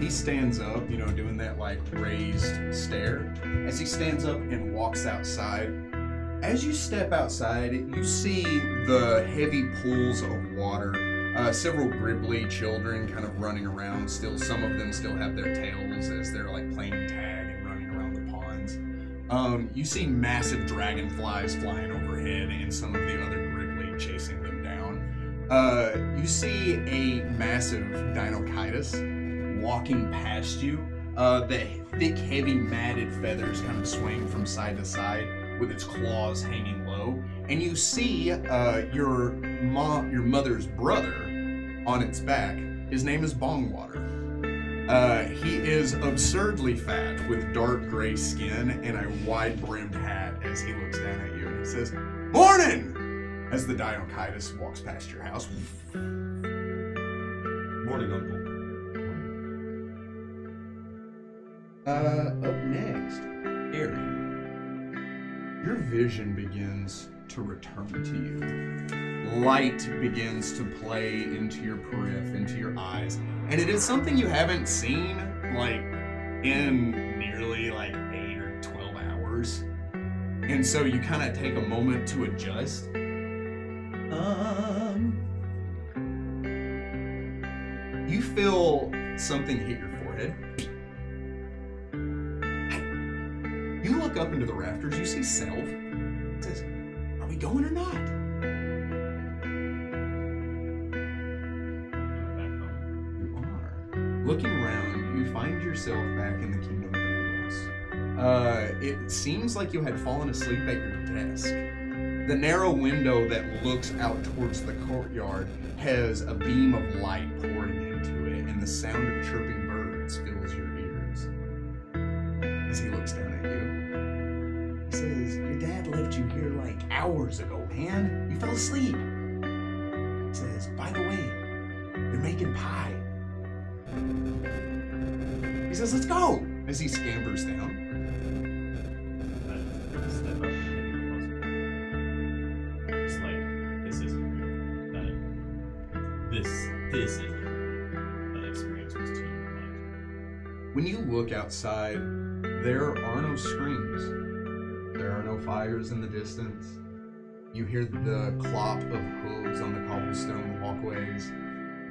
He stands up, doing that like raised stare. As he stands up and walks outside, as you step outside, you see the heavy pools of water. Several gribbly children kind of running around still. Some of them still have their tails as they're like playing tag and running around the ponds. You see massive dragonflies flying overhead and some of the other gribbly chasing them down. You see a massive Dinochitus walking past you. The thick, heavy, matted feathers kind of swing from side to side with its claws hanging low. And you see your mother's brother on its back. His name is Bongwater. He is absurdly fat with dark gray skin and a wide-brimmed hat as he looks down at you and he says, "Morning!" as the Dinochitus walks past your house. Morning, Uncle. Up next, Harry. Your vision begins to return to you. Light begins to play into your periph, into your eyes, and it is something you haven't seen in nearly 8 or 12 hours. And so you kind of take a moment to adjust. You feel something hit your forehead. You look up into the rafters, you see Self. It says, "Are we going or not?" You are. Looking around, you find yourself back in the Kingdom of Animals. It seems like you had fallen asleep at your desk. The narrow window that looks out towards the courtyard has a beam of light pouring into it, and the sound of chirping birds fills your ears. As he looks down at you, he says, "Your dad left you here hours ago, man. You fell asleep." He says, "By the way, they're making pie." He says, "Let's go!" as he scampers down. Step up and get closer. It's this isn't real. This isn't real. That experience was too much. When you look outside, there are no screams. There are no fires in the distance. You hear the clop of hooves on the cobblestone walkways,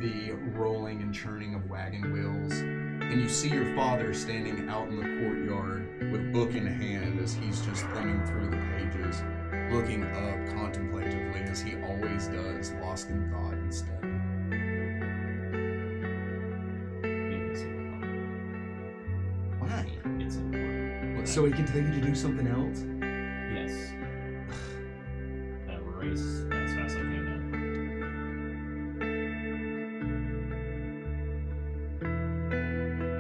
the rolling and churning of wagon wheels, and you see your father standing out in the courtyard with book in hand as he's just thumbing through the pages, looking up contemplatively as he always does, lost in thought and study. Why? It's important. So he can tell you to do something else? Yes. That race as fast as I can now.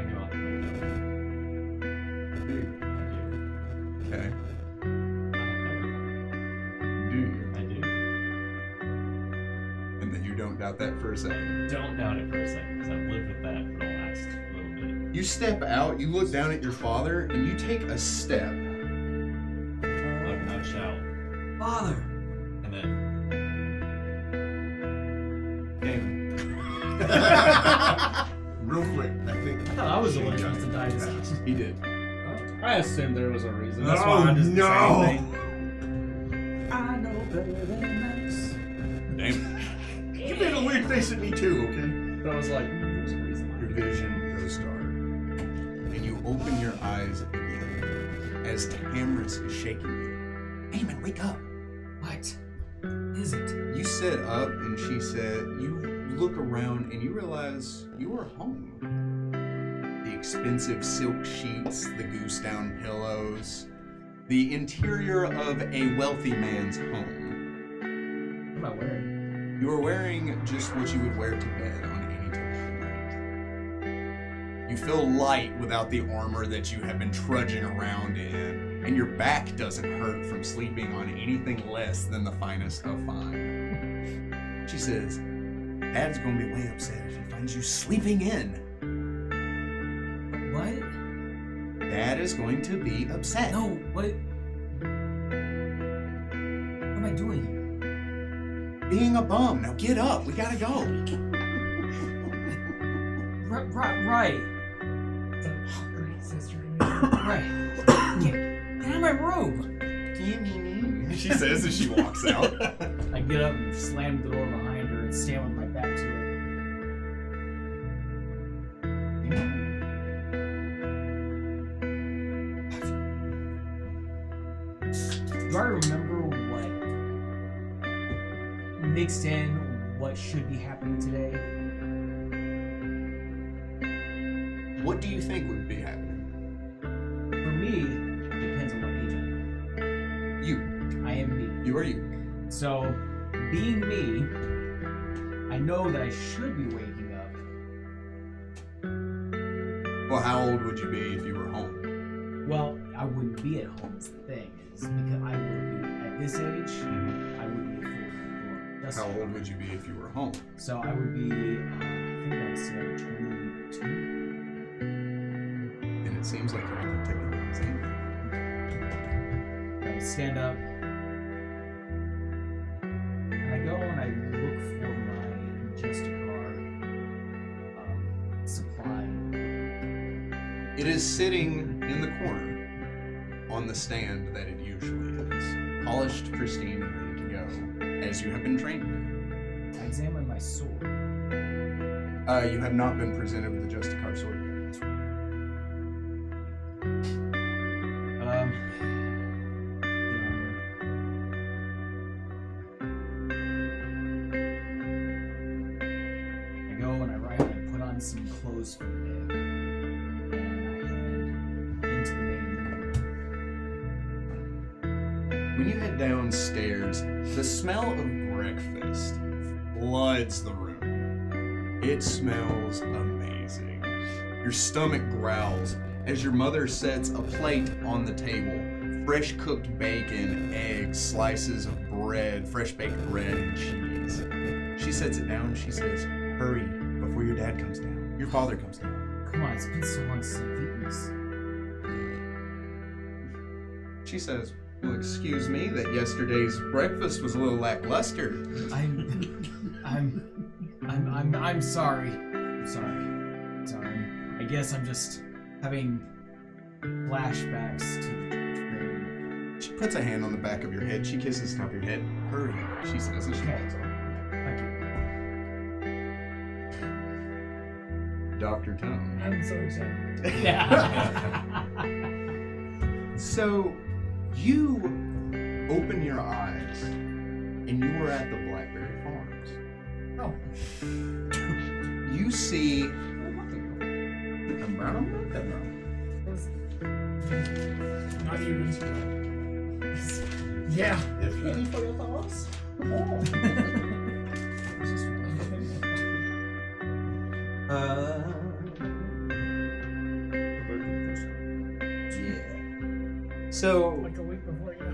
I go out the window. Okay. I have everything. Do you? I do. And then you don't doubt that for a second. Don't doubt it for a second, because I've lived with that for the last little bit. You step out, you look down at your father, and you take a step. I shout, Father! and then Real quick, I think. I thought I was the one supposed to die this time. He did. I assumed there was a reason. That's No, why I just no. the same thing. face at me too, okay? But I was like, there's a reason why. Your vision goes dark, and you open your eyes again as Tamris is shaking you. Eamon, wake up! What is it? You sit up, and she said, you look around, and you realize you are home. The expensive silk sheets, the goose down pillows, the interior of a wealthy man's home. What am I wearing? You are wearing just what you would wear to bed on any typical night. You feel light without the armor that you have been trudging around in, and your back doesn't hurt from sleeping on anything less than the finest of fine. She says, Dad's gonna be way upset if he finds you sleeping in. What? Dad is going to be upset. No, what? What am I doing here? Being a bum. Now get up. We gotta go. Right. Great sister. Right. Get out of my room. She says as she walks out. I get up and slam the door behind her and stand with my back to it. Do I remember what mixed in what should be happening today? What do you think would be happening? For me, it depends on what age I am. You. I am me. You are you. So, being me, I know that I should be waking up. Well, how old would you be if you were home? Well, I wouldn't be at home is the thing. Is because I would be at this age, I would be a full. How old would you be if you were home? So I would be, I think I was 22. And it seems like you're at the tip of the exam. I stand up, and I go and I look for my Justicar supply. It is sitting in the corner on the stand that it usually is. Polished, pristine, and ready to go, as you have been trained to. I examine my sword. You have not been presented with the Justicar sword yet. I go and I write and I put on some clothes for the day. And I head into the main room. When you head downstairs, the smell of breakfast floods the room. It smells amazing. Your stomach growls as your mother sets a plate on the table. Fresh cooked bacon, eggs, slices of bread, fresh baked bread, and cheese. She sets it down and she says, hurry before your dad comes down. Your father comes down. Come on, it's been so long since I've eaten this. She says, well, excuse me that yesterday's breakfast was a little lackluster. I'm sorry. I'm sorry. Sorry. I guess I'm just having flashbacks to the training. She puts a hand on the back of your head. She kisses the top of your head. Hurry, she says, and she walks off. Thank you. Dr. Tone. I'm so excited. So, you open your eyes, and you are at the Blackberry Farms. Oh. You see... Not even. Yeah. If you for your thoughts. So, Like a week before, yeah.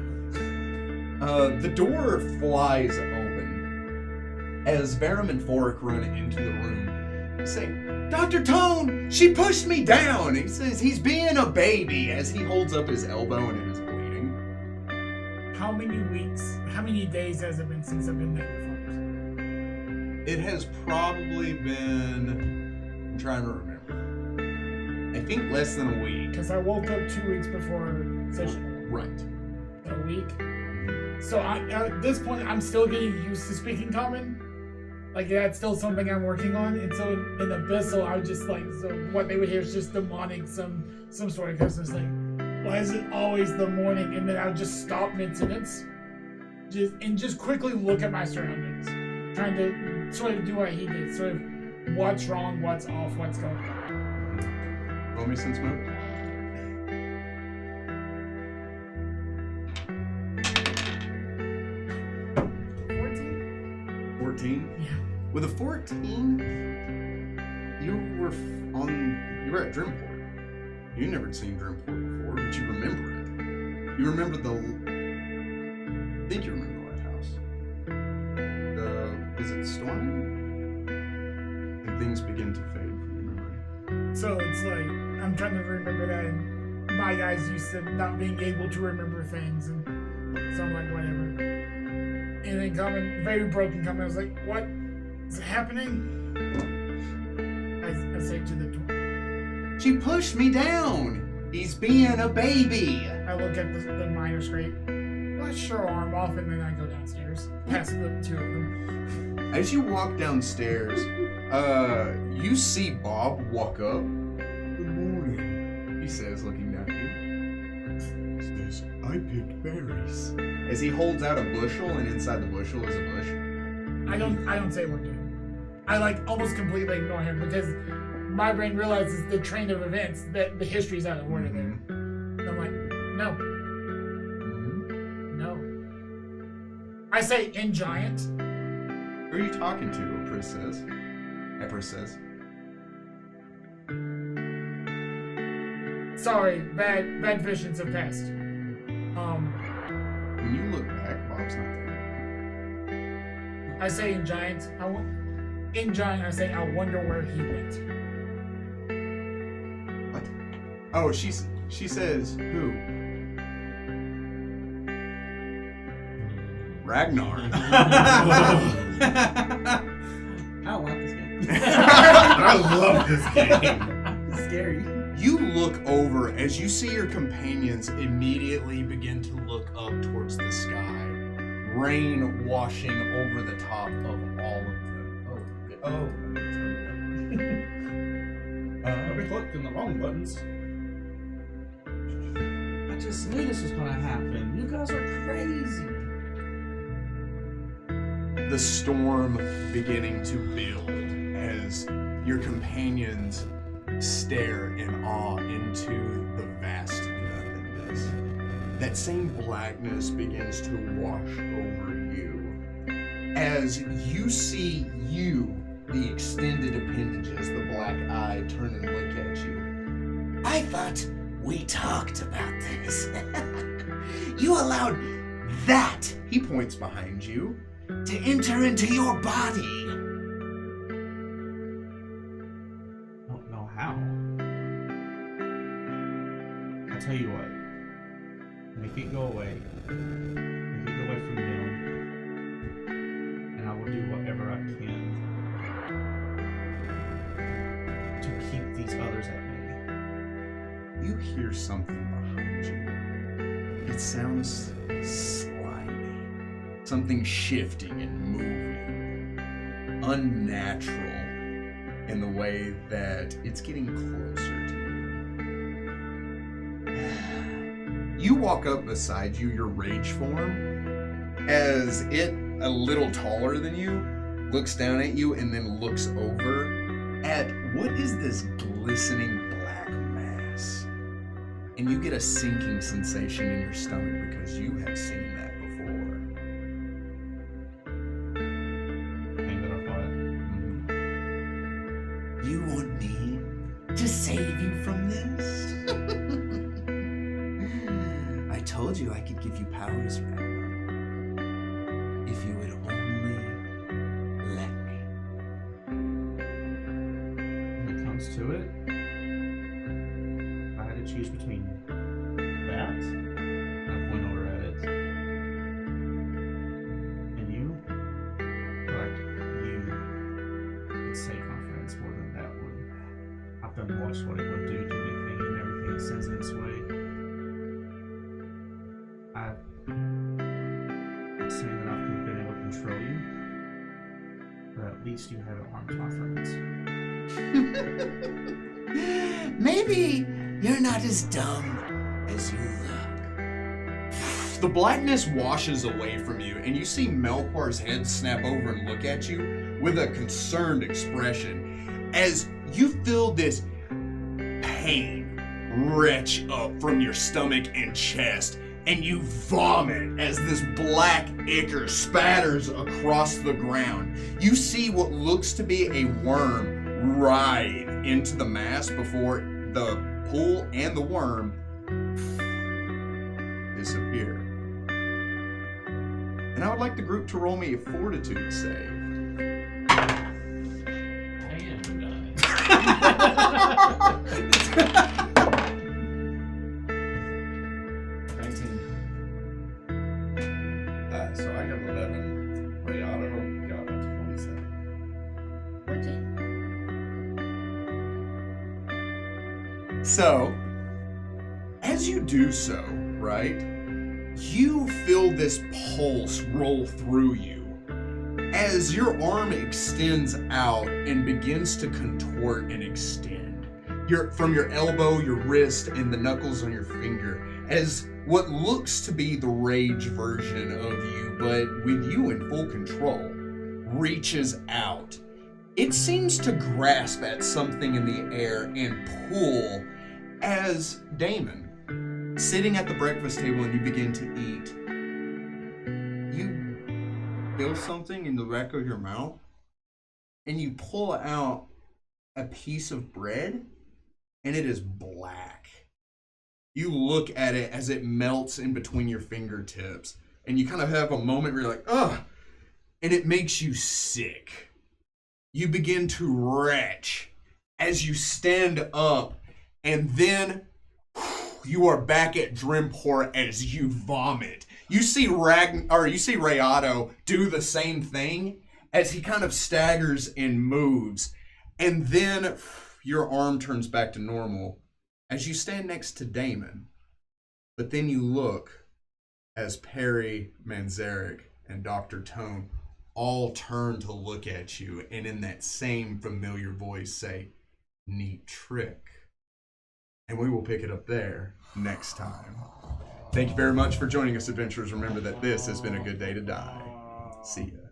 the door flies open as Varum and Forik run into the room. They say, Dr. Tone, she pushed me down. He says he's being a baby as he holds up his elbow and it is bleeding. How many weeks, how many days has it been since I've been there before? It has probably been, I'm trying to remember, I think less than a week. Because I woke up 2 weeks before session. Right. A week. So at this point, I'm still getting used to speaking common. Like that's still something I'm working on. And so in Abyssal, I would just like, so what they would hear is just demonic some sort of customer. It's like, why is it always the morning? And then I would just stop mid-sentence, just quickly look at my surroundings, trying to sort of do what he did, sort of what's wrong, what's off, what's going on. Roll me sense motive. 14? Yeah. With a 14, you were you were at Dremport. You never seen Dremport before, but you remember it. You remember I think you remember the lighthouse. Is it storming? And things begin to fade from your memory. So it's like, I'm trying to remember that, and my guys used to not being able to remember things, and so I'm like, whatever. And then coming, very broken coming, I was like, what is happening? I say to the door. She pushed me down! He's being a baby! I look at the minor scrape, brush her arm off, and then I go downstairs, past the two of them. As you walk downstairs, you see Bob walk up. Good morning, he says, looking down at you. He says, I picked berries. As he holds out a bushel, and inside the bushel is a bush. I don't say a word to him. I like almost completely ignore him because my brain realizes the train of events that the history's out of order there. And I'm like, no. No. I say in giant. Who are you talking to? Empress says. Empress says. Sorry, bad visions have passed. When you look back, Bob's not there. I say in giant. In giant, I say I wonder where he went. What? Oh, she says who? Ragnar. I don't like this game. I love this game. It's scary. You look over as you see your companions immediately begin to look up towards the sky. Rain washing over the top of all of them. I've been clicking the wrong buttons. I just knew this was gonna happen. You guys are crazy. The storm beginning to build as your companions stare in awe into the vast nothingness. That same blackness begins to wash over you as you see the extended appendages, the black eye, turn and look at you. I thought we talked about this. You allowed that, He points behind you. to enter into your body. I don't know how. I'll tell you what. Make it go away. Make it go away from them. And I will do whatever I can to keep these others at bay. You hear something behind you. It sounds slimy. Something shifting and moving. Unnatural in the way that it's getting closer to you. You walk up beside you, your rage form, as it, a little taller than you, looks down at you and then looks over at what is this glistening black mass. And you get a sinking sensation in your stomach because you have seen that before. Thing that I fought. You want me to save you from this? I told you I could give you powers, Ragnar. If you would only let me. When it comes to it, if I had to choose between that, and I point over at it, and you, but you could say confidence more than that would. I've done watched what it would do to anything and everything it sends in its way. I'm not saying that I've been able to control you, but at least you have an arm to my friends. Maybe you're not as dumb as you look. The blackness washes away from you, and you see Melchoir's head snap over and look at you with a concerned expression as you feel this pain retch up from your stomach and chest, and you vomit as this black ichor spatters across the ground. You see what looks to be a worm writhe into the mass before the pool and the worm disappear. And I would like the group to roll me a fortitude save. Damn, So I got 11. Rayado got 27. So, as you do so, right, you feel this pulse roll through you as your arm extends out and begins to contort and extend. From your elbow, your wrist, and the knuckles on your finger, as what looks to be the rage version of you, but with you in full control, reaches out. It seems to grasp at something in the air and pull as Damon, sitting at the breakfast table and you begin to eat, you feel something in the back of your mouth and you pull out a piece of bread and it is black. You look at it as it melts in between your fingertips and you kind of have a moment where you're like, ugh, and it makes you sick. You begin to retch as you stand up, and then you are back at Dremport as you vomit. You see Rayado do the same thing as he kind of staggers and moves, and then your arm turns back to normal as you stand next to Damon. But then you look as Perry, Manzarek, and Dr. Tone all turn to look at you, and in that same familiar voice say, "Neat trick." And we will pick it up there next time. Thank you very much for joining us, adventurers. Remember that this has been a good day to die. See ya.